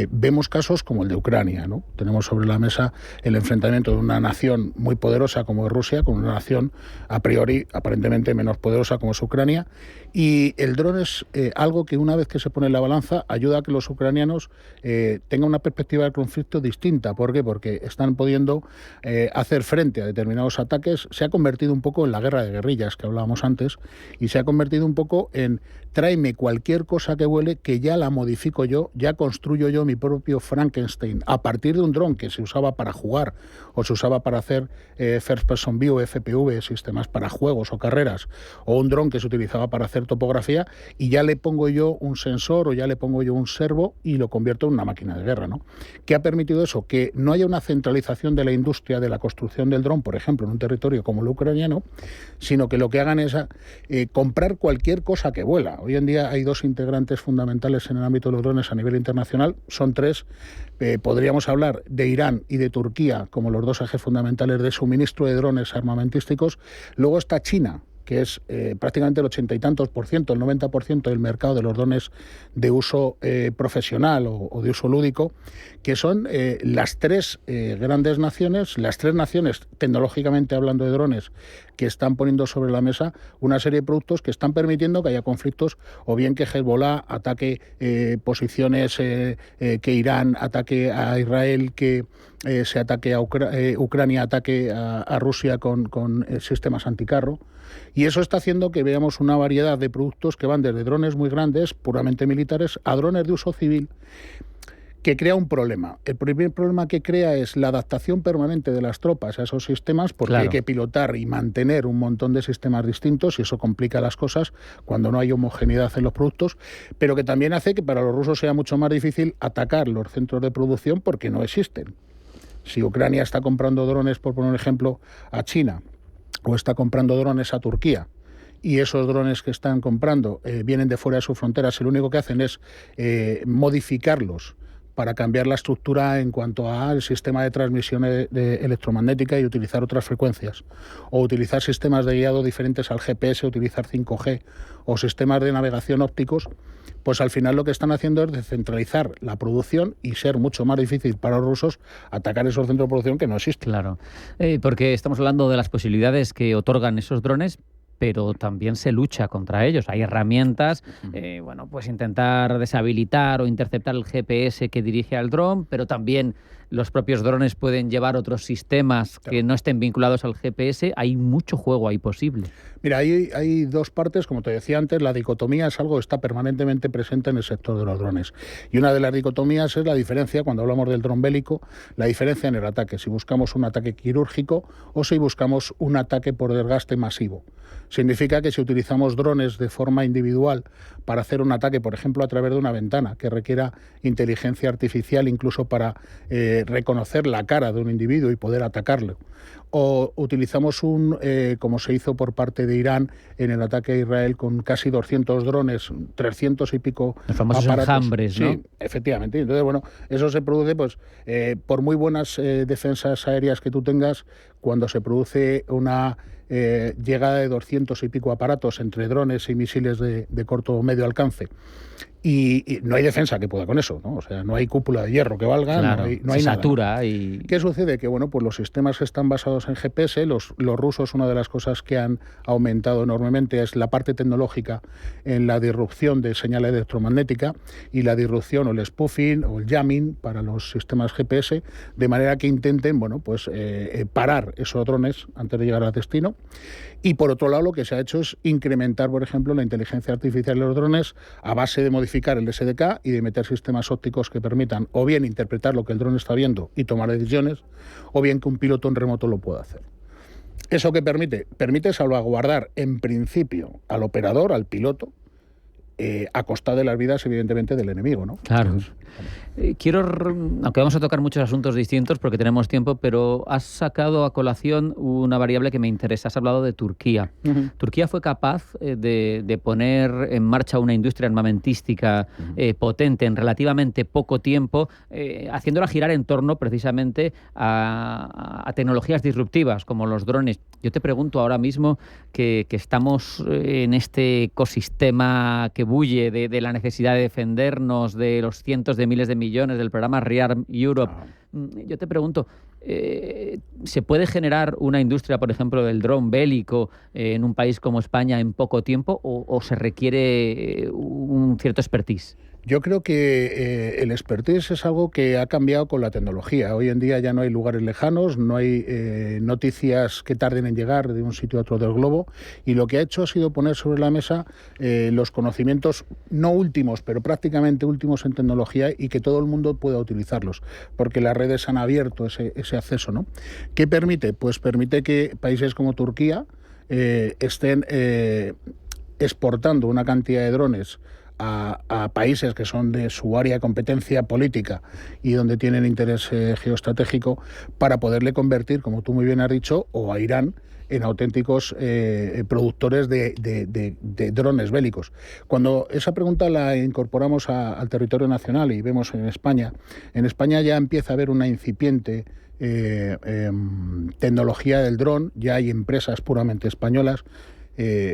vemos casos como el de Ucrania, ¿no? Tenemos sobre la mesa el enfrentamiento de una nación muy poderosa como es Rusia con una nación a priori aparentemente menos poderosa como es Ucrania, y el dron es algo que una vez que se pone en la balanza ayuda a que los ucranianos tengan una perspectiva del conflicto distinta. ¿Por qué? Porque están pudiendo hacer frente a determinados ataques. Se ha convertido un poco en la guerra de guerrillas que hablábamos antes, y se ha convertido un poco en tráeme cualquier cosa que vuele que ya la modifico yo, ya construyo yo mi propio Frankenstein a partir de un dron que se usaba para jugar o se usaba para hacer First Person View, FPV, sistemas para juegos o carreras, o un dron que se utilizaba para hacer topografía, y ya le pongo yo un sensor o ya le pongo yo un servo y lo convierto en una máquina de guerra, ¿no? ¿Qué ha permitido eso? Que no haya una centralización de la industria de la construcción del dron, por ejemplo, en un territorio como el ucraniano, sino que lo que hagan es comprar cualquier cosa que vuela. Hoy en día hay dos integrantes fundamentales en el ámbito de los drones a nivel internacional, son tres. Podríamos hablar de Irán y de Turquía como los dos ejes fundamentales de suministro de drones armamentísticos. Luego está China, que es prácticamente el 80 y tantos por ciento, el 90% del mercado de los drones de uso profesional o de uso lúdico, que son las tres grandes naciones, las tres naciones tecnológicamente hablando de drones, que están poniendo sobre la mesa una serie de productos que están permitiendo que haya conflictos, o bien que Hezbollah ataque posiciones, que Irán ataque a Israel, que se ataque a Ucrania ataque a Rusia con sistemas anticarro. Y eso está haciendo que veamos una variedad de productos que van desde drones muy grandes, puramente militares, a drones de uso civil, que crea un problema. El primer problema que crea es la adaptación permanente de las tropas a esos sistemas, porque claro, hay que pilotar y mantener un montón de sistemas distintos, y eso complica las cosas cuando no hay homogeneidad en los productos, pero que también hace que para los rusos sea mucho más difícil atacar los centros de producción porque no existen. Si Ucrania está comprando drones, por poner un ejemplo, a China, o está comprando drones a Turquía, y esos drones que están comprando vienen de fuera de sus fronteras, y lo único que hacen es modificarlos para cambiar la estructura en cuanto al sistema de transmisión electromagnética y utilizar otras frecuencias, o utilizar sistemas de guiado diferentes al GPS, utilizar 5G o sistemas de navegación ópticos, pues al final lo que están haciendo es descentralizar la producción y ser mucho más difícil para los rusos atacar esos centros de producción que no existen. Claro, porque estamos hablando de las posibilidades que otorgan esos drones, pero también se lucha contra ellos. Hay herramientas, bueno, pues intentar deshabilitar o interceptar el GPS que dirige al dron, pero también los propios drones pueden llevar otros sistemas que no estén vinculados al GPS. Hay mucho juego ahí posible. Mira, hay dos partes, como te decía antes, la dicotomía es algo que está permanentemente presente en el sector de los drones. Y una de las dicotomías es la diferencia, cuando hablamos del dron bélico, la diferencia en el ataque, si buscamos un ataque quirúrgico o si buscamos un ataque por desgaste masivo. Significa que si utilizamos drones de forma individual para hacer un ataque, por ejemplo, a través de una ventana, que requiera inteligencia artificial incluso para reconocer la cara de un individuo y poder atacarlo, o utilizamos como se hizo por parte de Irán en el ataque a Israel con casi 200 drones, 300 y pico los famosos enjambres, ¿no? Sí, efectivamente. Entonces, bueno, eso se produce pues por muy buenas defensas aéreas que tú tengas, cuando se produce una llegada de 200 y pico aparatos entre drones y misiles de corto o medio alcance, y no hay defensa que pueda con eso, ¿no? O sea, no hay cúpula de hierro que valga, claro, no hay nada. Satura y... ¿Qué sucede? Que bueno, pues los sistemas que están basados en GPS, los rusos, una de las cosas que han aumentado enormemente es la parte tecnológica en la disrupción de señal electromagnética y la disrupción o el spoofing o el jamming para los sistemas GPS, de manera que intenten, bueno, pues parar esos drones antes de llegar al destino. Y por otro lado, lo que se ha hecho es incrementar, por ejemplo, la inteligencia artificial de los drones a base de modificar el SDK y de meter sistemas ópticos que permitan o bien interpretar lo que el dron está viendo y tomar decisiones, o bien que un piloto en remoto lo pueda hacer. ¿Eso qué permite? Permite salvaguardar, en principio, al operador, al piloto, a costa de las vidas, evidentemente, del enemigo, ¿no? Claro. Entonces, Quiero, aunque vamos a tocar muchos asuntos distintos porque tenemos tiempo, pero has sacado a colación una variable que me interesa. Has hablado de Turquía. Turquía fue capaz de poner en marcha una industria armamentística potente en relativamente poco tiempo, haciéndola girar en torno precisamente a tecnologías disruptivas como los drones. Yo te pregunto ahora mismo que estamos en este ecosistema que bulle de la necesidad de defendernos de los cientos de miles de millones del programa Rearm Europe. Yo te pregunto, ¿se puede generar una industria, por ejemplo, del dron bélico en un país como España en poco tiempo o se requiere un cierto expertise? Yo creo que el expertise es algo que ha cambiado con la tecnología. Hoy en día ya no hay lugares lejanos, no hay noticias que tarden en llegar de un sitio a otro del globo, y lo que ha hecho ha sido poner sobre la mesa los conocimientos no últimos, pero prácticamente últimos en tecnología, y que todo el mundo pueda utilizarlos, porque las redes han abierto ese acceso, ¿no? ¿Qué permite? Pues permite que países como Turquía estén exportando una cantidad de drones a países que son de su área de competencia política y donde tienen interés geoestratégico, para poderle convertir, como tú muy bien has dicho, o a Irán, en auténticos productores de drones bélicos. Cuando esa pregunta la incorporamos al territorio nacional y vemos en España ya empieza a haber una incipiente tecnología del dron. Ya hay empresas puramente españolas,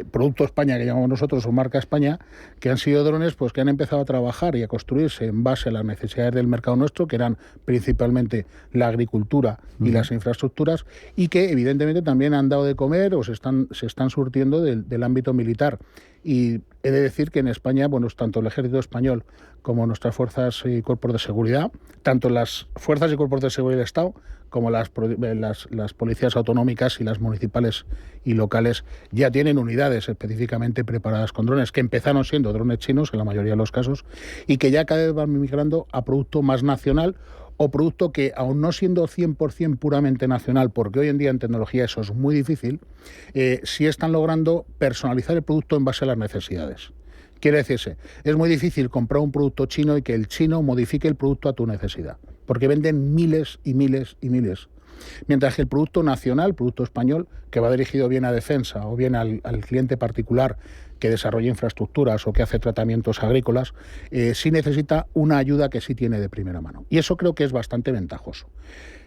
Producto España, que llamamos nosotros, o Marca España, que han sido drones pues que han empezado a trabajar y a construirse en base a las necesidades del mercado nuestro, que eran principalmente la agricultura y las infraestructuras, y que evidentemente también han dado de comer o se están surtiendo del ámbito militar. Y he de decir que en España, bueno, tanto el Ejército Español como nuestras fuerzas y cuerpos de seguridad, tanto las fuerzas y cuerpos de seguridad del Estado como las policías autonómicas y las municipales y locales, ya tienen unidades específicamente preparadas con drones, que empezaron siendo drones chinos en la mayoría de los casos, y que ya cada vez van migrando a producto más nacional, o producto que, aun no siendo 100% puramente nacional, porque hoy en día en tecnología eso es muy difícil, sí están logrando personalizar el producto en base a las necesidades. Quiere decirse, es muy difícil comprar un producto chino y que el chino modifique el producto a tu necesidad, porque venden miles y miles y miles. Mientras que el producto nacional, el producto español, que va dirigido bien a defensa o bien al cliente particular que desarrolla infraestructuras o que hace tratamientos agrícolas, sí necesita una ayuda que sí tiene de primera mano. Y eso creo que es bastante ventajoso.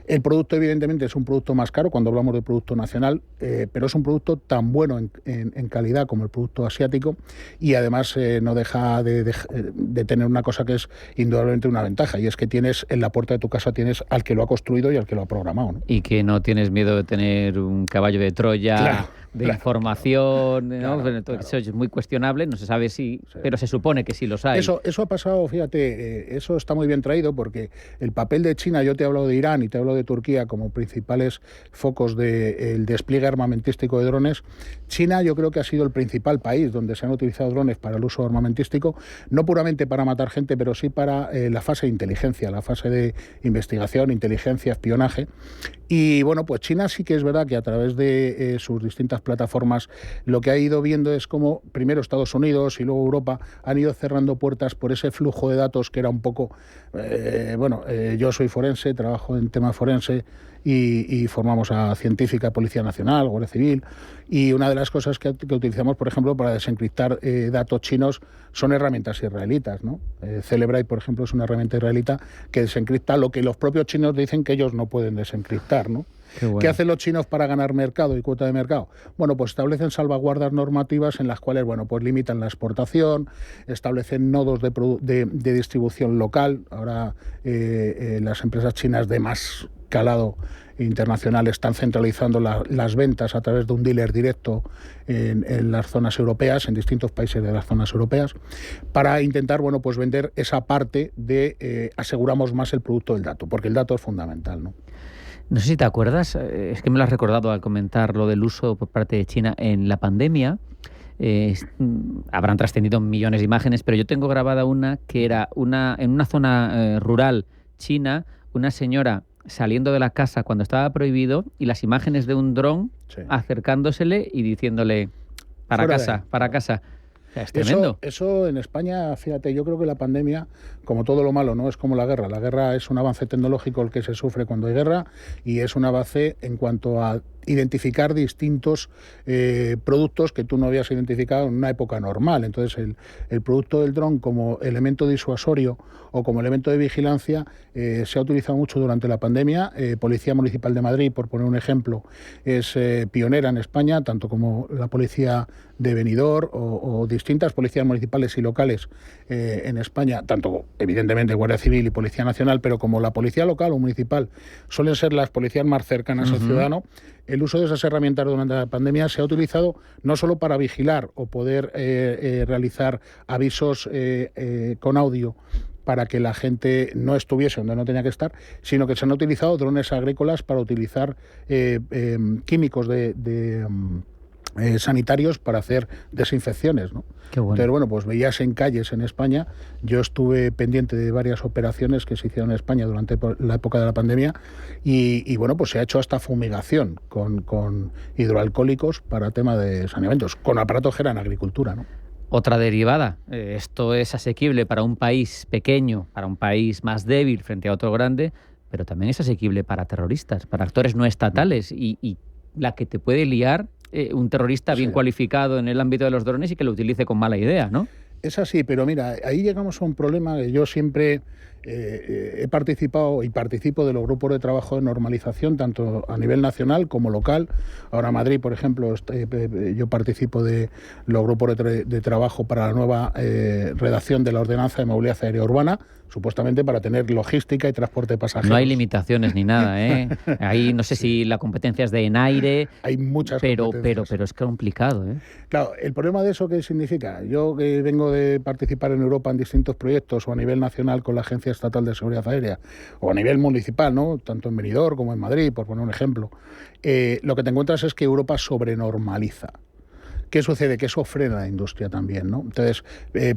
El producto, evidentemente, es un producto más caro cuando hablamos de producto nacional, pero es un producto tan bueno en calidad como el producto asiático, y además no deja de tener una cosa que es indudablemente una ventaja, y es que tienes en la puerta de tu casa tienes al que lo ha construido y al que lo ha programado, ¿no? Y que no tienes miedo de tener un caballo de Troya, información, ¿no? Claro. Eso es muy cuestionable, no se sabe si, pero se supone que sí los hay. Eso ha pasado, fíjate, eso está muy bien traído, porque el papel de China, yo te he hablado de Irán y te he hablado de Turquía como principales focos del despliegue armamentístico de drones. China yo creo que ha sido el principal país donde se han utilizado drones para el uso armamentístico, no puramente para matar gente, pero sí para la fase de inteligencia, la fase de investigación, inteligencia, espionaje. Y bueno, pues China sí que es verdad que a través de sus distintas plataformas lo que ha ido viendo es cómo primero Estados Unidos y luego Europa han ido cerrando puertas por ese flujo de datos que era un poco... yo soy forense, trabajo en tema forense y formamos a científica, Policía Nacional, Guardia Civil, y una de las cosas que utilizamos, por ejemplo, para desencriptar datos chinos son herramientas israelitas, ¿no? Cellebrite, por ejemplo, es una herramienta israelita que desencripta lo que los propios chinos dicen que ellos no pueden desencriptar, ¿no? Bueno. ¿Qué hacen los chinos para ganar mercado y cuota de mercado? Bueno, pues establecen salvaguardas normativas en las cuales, bueno, pues limitan la exportación, establecen nodos de distribución local. Ahora las empresas chinas de más calado internacional están centralizando las ventas a través de un dealer directo en las zonas europeas, en distintos países de las zonas europeas, para intentar, bueno, pues vender esa parte de aseguramos más el producto del dato, porque el dato es fundamental, ¿no? No sé si te acuerdas, es que me lo has recordado al comentar lo del uso por parte de China en la pandemia. Habrán trascendido millones de imágenes, pero yo tengo grabada una que era en una zona rural china, una señora saliendo de la casa cuando estaba prohibido, y las imágenes de un dron acercándosele y diciéndole para casa. Es tremendo. Eso en España, fíjate, yo creo que la pandemia, como todo lo malo, no es como la guerra. La guerra es un avance tecnológico el que se sufre cuando hay guerra y es un avance en cuanto a identificar distintos productos que tú no habías identificado en una época normal. Entonces, el producto del dron como elemento disuasorio o como elemento de vigilancia se ha utilizado mucho durante la pandemia. Policía Municipal de Madrid, por poner un ejemplo, es pionera en España, tanto como la Policía de Benidorm o distintas policías municipales y locales en España, tanto evidentemente Guardia Civil y Policía Nacional, pero como la policía local o municipal suelen ser las policías más cercanas al ciudadano. El uso de esas herramientas durante la pandemia se ha utilizado no solo para vigilar o poder realizar avisos con audio para que la gente no estuviese donde no tenía que estar, sino que se han utilizado drones agrícolas para utilizar químicos sanitarios para hacer desinfecciones, ¿no? Qué bueno. Entonces, bueno, pues veías en calles en España, yo estuve pendiente de varias operaciones que se hicieron en España durante la época de la pandemia y bueno, pues se ha hecho hasta fumigación con hidroalcohólicos para tema de saneamientos, con aparatos que eran agricultura, ¿no? Otra derivada, esto es asequible para un país pequeño, para un país más débil frente a otro grande, pero también es asequible para terroristas, para actores no estatales y la que te puede liar un terrorista bien cualificado en el ámbito de los drones y que lo utilice con mala idea, ¿no? Es así, pero mira, ahí llegamos a un problema que yo siempre he participado y participo de los grupos de trabajo de normalización, tanto a nivel nacional como local. Ahora en Madrid, por ejemplo, yo participo de los grupos de trabajo para la nueva redacción de la Ordenanza de Movilidad Aérea Urbana, supuestamente para tener logística y transporte de pasajeros. No hay limitaciones ni nada, ¿eh? Ahí no sé si la competencia es de ENAIRE. Hay muchas pero es complicado, ¿eh? Claro, el problema de eso, ¿qué significa? Yo que vengo de participar en Europa en distintos proyectos o a nivel nacional con la Agencia Estatal de Seguridad Aérea o a nivel municipal, ¿no? Tanto en Benidorm como en Madrid, por poner un ejemplo, lo que te encuentras es que Europa sobrenormaliza. ¿Qué sucede? Que eso frena la industria también, ¿no? Entonces,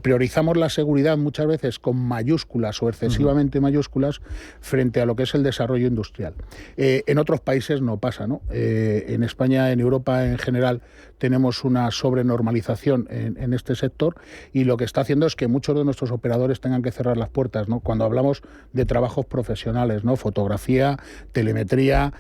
priorizamos la seguridad muchas veces con mayúsculas o excesivamente mayúsculas frente a lo que es el desarrollo industrial. En otros países no pasa, ¿no? En España, en Europa en general, tenemos una sobrenormalización en este sector y lo que está haciendo es que muchos de nuestros operadores tengan que cerrar las puertas, ¿no? Cuando hablamos de trabajos profesionales, ¿no? Fotografía, telemetría,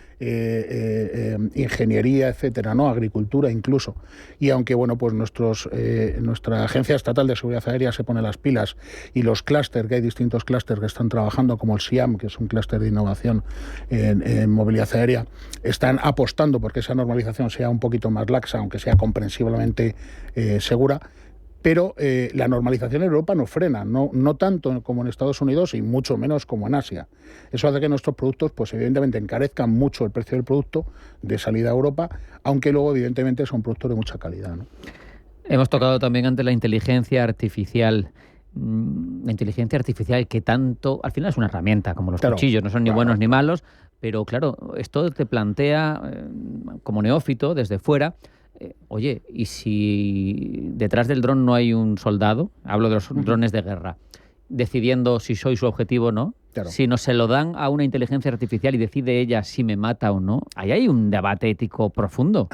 ingeniería, etcétera, ¿no? Agricultura incluso. Y aunque bueno, pues nuestra Agencia Estatal de Seguridad Aérea se pone las pilas y los clústeres, que hay distintos clústeres que están trabajando, como el SIAM, que es un clúster de innovación en movilidad aérea, están apostando porque esa normalización sea un poquito más laxa, aunque sea comprensiblemente segura. Pero la normalización en Europa no frena, no tanto como en Estados Unidos y mucho menos como en Asia. Eso hace que nuestros productos, pues evidentemente, encarezcan mucho el precio del producto de salida a Europa, aunque luego evidentemente son productos de mucha calidad, ¿no? Hemos tocado también antes la inteligencia artificial. La inteligencia artificial que tanto, al final es una herramienta, como los cuchillos, no son ni buenos ni malos, pero claro, esto te plantea como neófito desde fuera. Oye, ¿y si detrás del dron no hay un soldado? Hablo de los drones de guerra, decidiendo si soy su objetivo o no. Claro. Si no se lo dan a una inteligencia artificial y decide ella si me mata o no, ahí hay un debate ético profundo.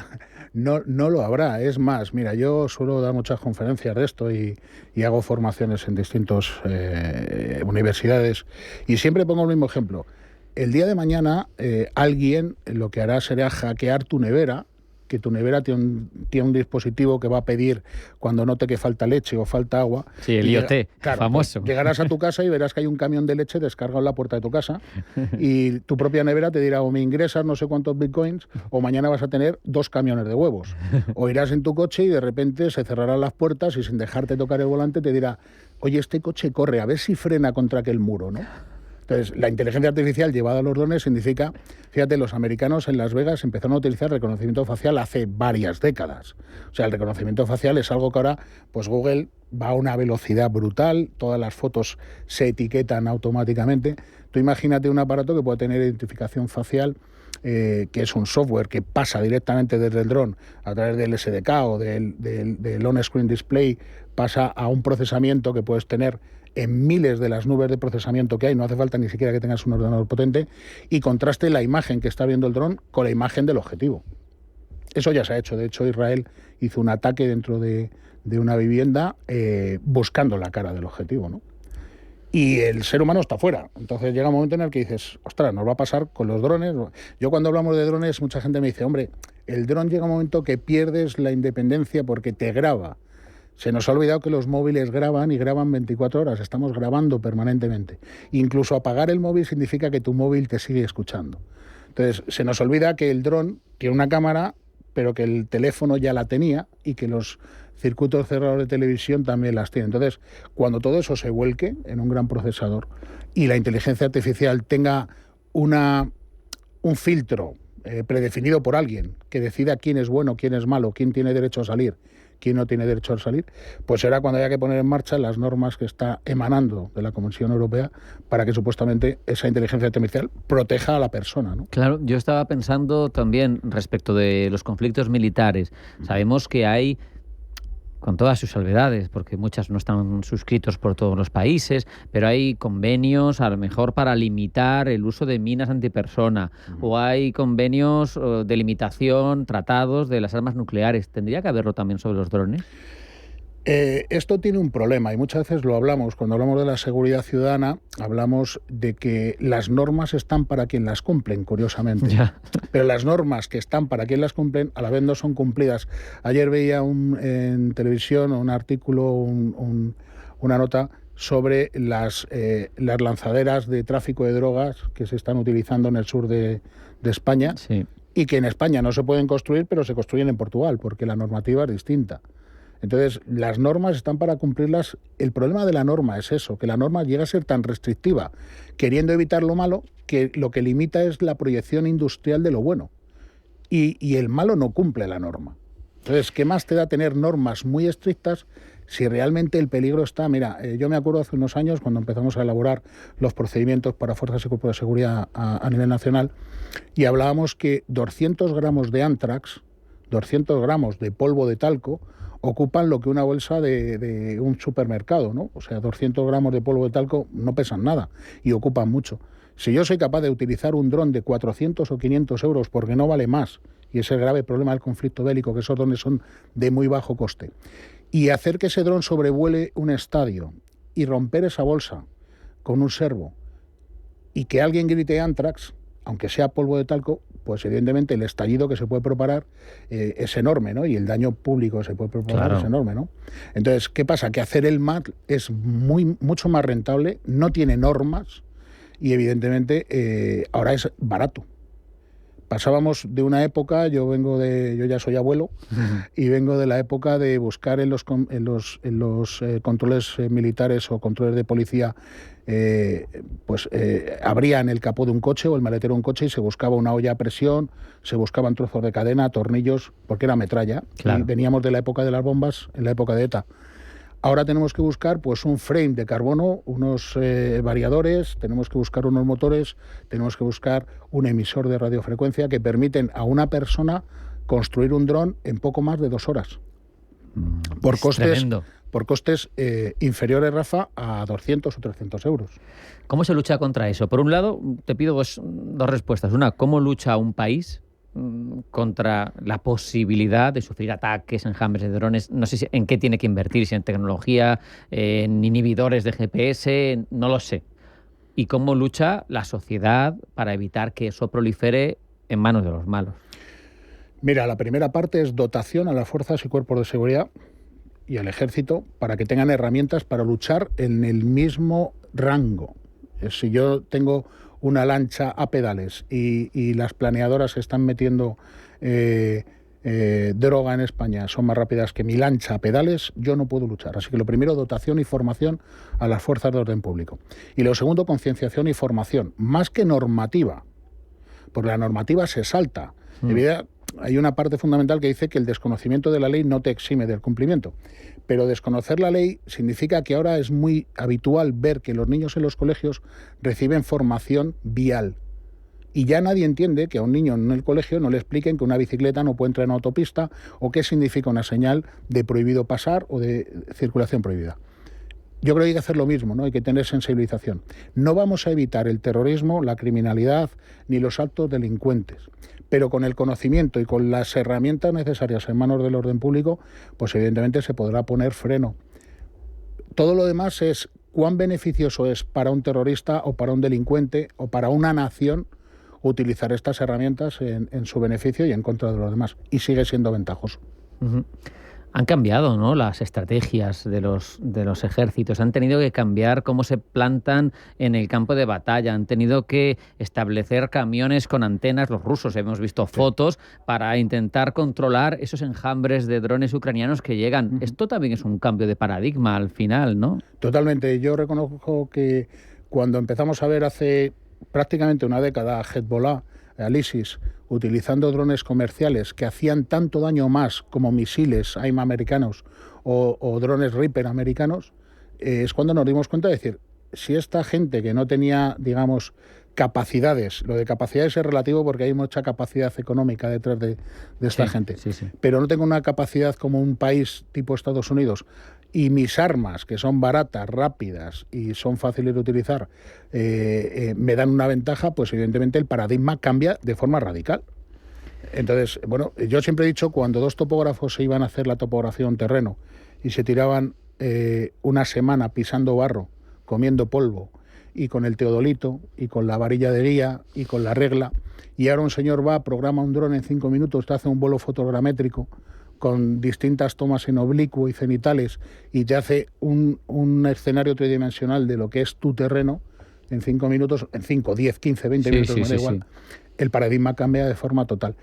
No lo habrá. Es más, mira, yo suelo dar muchas conferencias de esto y hago formaciones en distintas universidades y siempre pongo el mismo ejemplo. El día de mañana alguien lo que hará será hackear tu nevera, que tu nevera tiene un dispositivo que va a pedir cuando note que falta leche o falta agua. Sí, el IoT, claro, famoso. Pues llegarás a tu casa y verás que hay un camión de leche descargado en la puerta de tu casa y tu propia nevera te dirá o me ingresas no sé cuántos bitcoins o mañana vas a tener 2 camiones de huevos. O irás en tu coche y de repente se cerrarán las puertas y sin dejarte tocar el volante te dirá, oye, este coche corre, a ver si frena contra aquel muro, ¿no? Entonces, la inteligencia artificial llevada a los drones significa, fíjate, los americanos en Las Vegas empezaron a utilizar reconocimiento facial hace varias décadas. O sea, el reconocimiento facial es algo que ahora, pues Google va a una velocidad brutal, todas las fotos se etiquetan automáticamente. Tú imagínate un aparato que puede tener identificación facial, que es un software que pasa directamente desde el dron a través del SDK o del on-screen display, pasa a un procesamiento que puedes tener en miles de las nubes de procesamiento que hay, no hace falta ni siquiera que tengas un ordenador potente, y contraste la imagen que está viendo el dron con la imagen del objetivo. Eso ya se ha hecho. De hecho, Israel hizo un ataque dentro de una vivienda buscando la cara del objetivo, ¿no? Y el ser humano está fuera. Entonces llega un momento en el que dices, ostras, nos va a pasar con los drones. Yo cuando hablamos de drones, mucha gente me dice, hombre, el dron llega un momento que pierdes la independencia porque te graba. Se nos ha olvidado que los móviles graban y graban 24 horas. Estamos grabando permanentemente. Incluso apagar el móvil significa que tu móvil te sigue escuchando. Entonces se nos olvida que el dron tiene una cámara, pero que el teléfono ya la tenía y que los circuitos cerrados de televisión también las tienen. Entonces, cuando todo eso se vuelque en un gran procesador y la inteligencia artificial tenga un filtro predefinido por alguien que decida quién es bueno, quién es malo, quién tiene derecho a salir, quién no tiene derecho a salir, pues será cuando haya que poner en marcha las normas que está emanando de la Comisión Europea para que supuestamente esa inteligencia artificial proteja a la persona, ¿no? Claro, yo estaba pensando también respecto de los conflictos militares. Sabemos que hay, con todas sus salvedades, porque muchas no están suscritos por todos los países, pero hay convenios a lo mejor para limitar el uso de minas antipersona, o hay convenios de limitación, tratados de las armas nucleares. ¿Tendría que haberlo también sobre los drones? Esto tiene un problema y muchas veces lo hablamos. Cuando hablamos de la seguridad ciudadana, hablamos de que las normas están para quien las cumplen, curiosamente. Ya. Pero las normas que están para quien las cumplen, a la vez no son cumplidas. Ayer veía en televisión un artículo, una nota sobre las lanzaderas de tráfico de drogas que se están utilizando en el sur de España, sí, y que en España no se pueden construir, pero se construyen en Portugal, porque la normativa es distinta. Entonces, las normas están para cumplirlas. El problema de la norma es eso, que la norma llega a ser tan restrictiva, queriendo evitar lo malo, que lo que limita es la proyección industrial de lo bueno. Y el malo no cumple la norma. Entonces, ¿qué más te da tener normas muy estrictas si realmente el peligro está? Mira, yo me acuerdo hace unos años, cuando empezamos a elaborar los procedimientos para fuerzas y cuerpos de seguridad a nivel nacional, y hablábamos que 200 gramos de anthrax, 200 gramos de polvo de talco, ocupan lo que una bolsa de un supermercado, ¿no? O sea, 200 gramos de polvo de talco no pesan nada y ocupan mucho. Si yo soy capaz de utilizar un dron de 400 o 500 euros porque no vale más, y ese grave problema del conflicto bélico, que esos drones son de muy bajo coste, y hacer que ese dron sobrevuele un estadio y romper esa bolsa con un servo y que alguien grite anthrax, aunque sea polvo de talco, pues evidentemente el estallido que se puede propagar es enorme, ¿no? Y el daño público que se puede propagar, claro, es enorme, ¿no? Entonces, ¿qué pasa? Que hacer el mal es mucho más rentable, no tiene normas y evidentemente ahora es barato. Pasábamos de una época, yo ya soy abuelo, y vengo de la época de buscar en los controles militares o controles de policía, abrían el capó de un coche o el maletero de un coche y se buscaba una olla a presión, se buscaban trozos de cadena, tornillos, porque era metralla. Claro. Y veníamos de la época de las bombas, en la época de ETA. Ahora tenemos que buscar pues un frame de carbono, unos variadores, tenemos que buscar unos motores, tenemos que buscar un emisor de radiofrecuencia que permiten a una persona construir un dron en poco más de 2 horas. Por costes inferiores, Rafa, a 200 o 300 euros. ¿Cómo se lucha contra eso? Por un lado, te pido dos respuestas. Una, ¿cómo lucha un país contra la posibilidad de sufrir ataques, enjambres de drones? No sé en qué tiene que invertir, si en tecnología, en inhibidores de GPS, no lo sé. ¿Y cómo lucha la sociedad para evitar que eso prolifere en manos de los malos? Mira, la primera parte es dotación a las fuerzas y cuerpos de seguridad y al ejército para que tengan herramientas para luchar en el mismo rango. Si yo tengo una lancha a pedales y las planeadoras están metiendo droga en España, son más rápidas que mi lancha a pedales, yo no puedo luchar. Así que lo primero, dotación y formación a las fuerzas de orden público. Y lo segundo, concienciación y formación, más que normativa, porque la normativa se salta. Hay una parte fundamental que dice que el desconocimiento de la ley no te exime del cumplimiento. Pero desconocer la ley significa que ahora es muy habitual ver que los niños en los colegios reciben formación vial. Y ya nadie entiende que a un niño en el colegio no le expliquen que una bicicleta no puede entrar en autopista o qué significa una señal de prohibido pasar o de circulación prohibida. Yo creo que hay que hacer lo mismo, ¿no? Hay que tener sensibilización. No vamos a evitar el terrorismo, la criminalidad ni los actos delincuentes, pero con el conocimiento y con las herramientas necesarias en manos del orden público, pues evidentemente se podrá poner freno. Todo lo demás es cuán beneficioso es para un terrorista o para un delincuente o para una nación utilizar estas herramientas en su beneficio y en contra de los demás. Y sigue siendo ventajoso. Uh-huh. Han cambiado, ¿no?, las estrategias de los ejércitos, han tenido que cambiar cómo se plantan en el campo de batalla, han tenido que establecer camiones con antenas, los rusos, hemos visto fotos, para intentar controlar esos enjambres de drones ucranianos que llegan. Uh-huh. Esto también es un cambio de paradigma al final, ¿no? Totalmente. Yo reconozco que cuando empezamos a ver hace prácticamente una década a Hezbollah, al ISIS, utilizando drones comerciales que hacían tanto daño más como misiles AIM americanos o drones Reaper americanos, es cuando nos dimos cuenta de decir, si esta gente que no tenía, digamos, capacidades, lo de capacidades es relativo porque hay mucha capacidad económica detrás de esta gente, pero no tengo una capacidad como un país tipo Estados Unidos, y mis armas, que son baratas, rápidas y son fáciles de utilizar, me dan una ventaja, pues evidentemente el paradigma cambia de forma radical. Entonces, bueno, yo siempre he dicho, cuando dos topógrafos se iban a hacer la topografía en terreno y se tiraban una semana pisando barro, comiendo polvo, y con el teodolito, y con la varilla de guía, y con la regla, y ahora un señor va, programa un dron en 5 minutos, te hace un vuelo fotogramétrico, con distintas tomas en oblicuo y cenitales, y te hace un escenario tridimensional de lo que es tu terreno en 5 minutos, en 5, 10, 15, 20 minutos, me da igual. El paradigma cambia de forma total.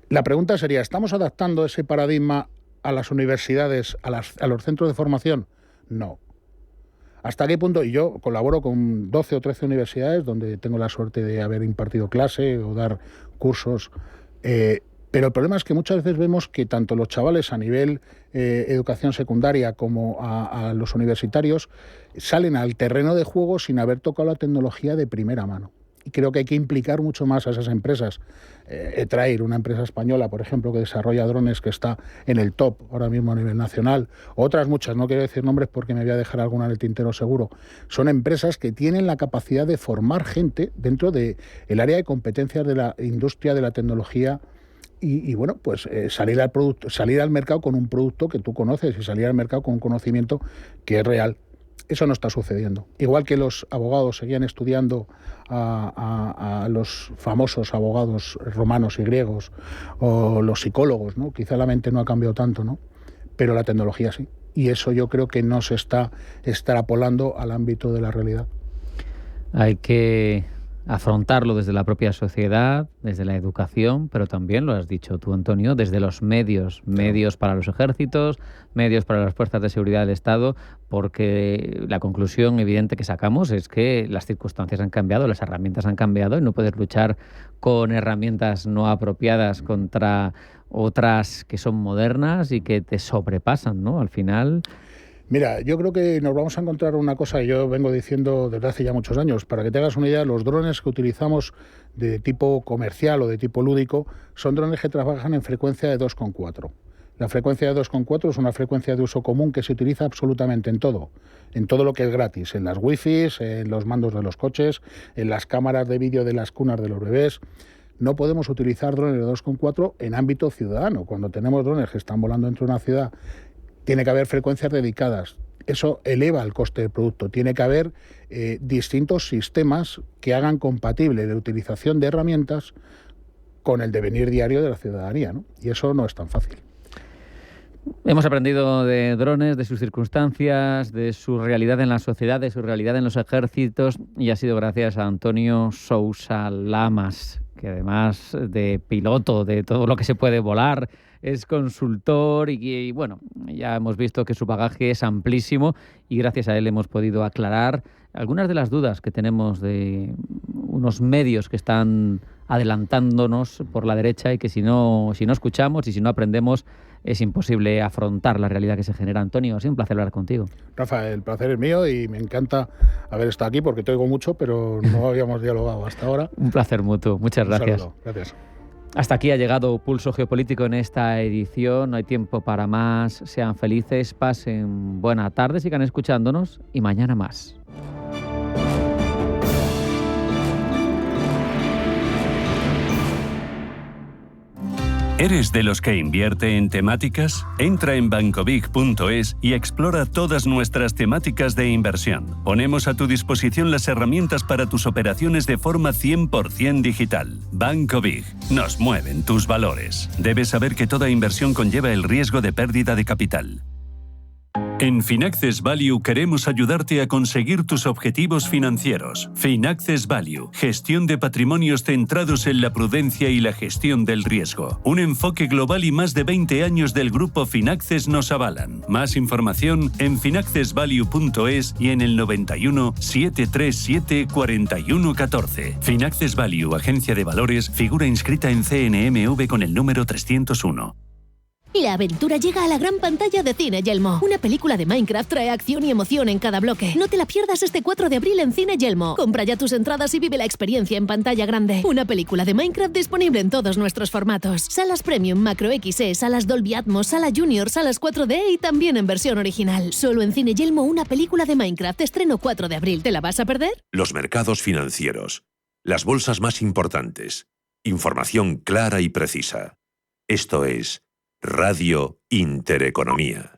La pregunta sería, ¿estamos adaptando ese paradigma a las universidades, a los centros de formación? No. ¿Hasta qué punto? Y yo colaboro con 12 o 13 universidades donde tengo la suerte de haber impartido clase o dar cursos, pero el problema es que muchas veces vemos que tanto los chavales a nivel educación secundaria como a los universitarios salen al terreno de juego sin haber tocado la tecnología de primera mano. Y creo que hay que implicar mucho más a esas empresas. Traer una empresa española, por ejemplo, que desarrolla drones, que está en el top ahora mismo a nivel nacional. Otras muchas, no quiero decir nombres porque me voy a dejar alguna en el tintero seguro. Son empresas que tienen la capacidad de formar gente dentro del área de competencias de la industria de la tecnología. Y bueno, pues salir al mercado con un producto que tú conoces y salir al mercado con un conocimiento que es real. Eso no está sucediendo. Igual que los abogados seguían estudiando a los famosos abogados romanos y griegos, o los psicólogos, ¿no? Quizá la mente no ha cambiado tanto, ¿no? Pero la tecnología sí. Y eso yo creo que no se está extrapolando al ámbito de la realidad. Hay que afrontarlo desde la propia sociedad, desde la educación, pero también, lo has dicho tú, Antonio, desde los medios para los ejércitos, medios para las fuerzas de seguridad del Estado, porque la conclusión evidente que sacamos es que las circunstancias han cambiado, las herramientas han cambiado y no puedes luchar con herramientas no apropiadas contra otras que son modernas y que te sobrepasan, ¿no? Al final... Mira, yo creo que nos vamos a encontrar una cosa que yo vengo diciendo desde hace ya muchos años. Para que te hagas una idea, los drones que utilizamos de tipo comercial o de tipo lúdico son drones que trabajan en frecuencia de 2,4. La frecuencia de 2,4 es una frecuencia de uso común que se utiliza absolutamente en todo lo que es gratis, en las wifis, en los mandos de los coches, en las cámaras de vídeo de las cunas de los bebés. No podemos utilizar drones de 2,4 en ámbito ciudadano. Cuando tenemos drones que están volando dentro de una ciudad, tiene que haber frecuencias dedicadas. Eso eleva el coste del producto. Tiene que haber distintos sistemas que hagan compatible la utilización de herramientas con el devenir diario de la ciudadanía, ¿no? Y eso no es tan fácil. Hemos aprendido de drones, de sus circunstancias, de su realidad en la sociedad, de su realidad en los ejércitos, y ha sido gracias a Antonio Sousa Lamas, que además de piloto de todo lo que se puede volar, es consultor y bueno, ya hemos visto que su bagaje es amplísimo y gracias a él hemos podido aclarar algunas de las dudas que tenemos de unos medios que están adelantándonos por la derecha y que si no escuchamos y si no aprendemos es imposible afrontar la realidad que se genera. Antonio, ha sido un placer hablar contigo. Rafa, el placer es mío y me encanta haber estado aquí porque te oigo mucho, pero no habíamos dialogado hasta ahora. Un placer mutuo. Muchas gracias. Un saludo. Gracias. Hasta aquí ha llegado Pulso Geopolítico en esta edición. No hay tiempo para más. Sean felices, pasen buena tarde, sigan escuchándonos y mañana más. ¿Eres de los que invierte en temáticas? Entra en bancobig.es y explora todas nuestras temáticas de inversión. Ponemos a tu disposición las herramientas para tus operaciones de forma 100% digital. Banco Big. Nos mueven tus valores. Debes saber que toda inversión conlleva el riesgo de pérdida de capital. En Finaccess Value queremos ayudarte a conseguir tus objetivos financieros. Finaccess Value, gestión de patrimonios centrados en la prudencia y la gestión del riesgo. Un enfoque global y más de 20 años del grupo Finaccess nos avalan. Más información en finaccessvalue.es y en el 91 737 4114. Finaccess Value, agencia de valores, figura inscrita en CNMV con el número 301. La aventura llega a la gran pantalla de Cine Yelmo. Una película de Minecraft trae acción y emoción en cada bloque. No te la pierdas este 4 de abril en Cine Yelmo. Compra ya tus entradas y vive la experiencia en pantalla grande. Una película de Minecraft disponible en todos nuestros formatos. Salas Premium, Macro XE, salas Dolby Atmos, sala Junior, salas 4D y también en versión original. Solo en Cine Yelmo una película de Minecraft. Estreno 4 de abril. ¿Te la vas a perder? Los mercados financieros. Las bolsas más importantes. Información clara y precisa. Esto es Radio Intereconomía.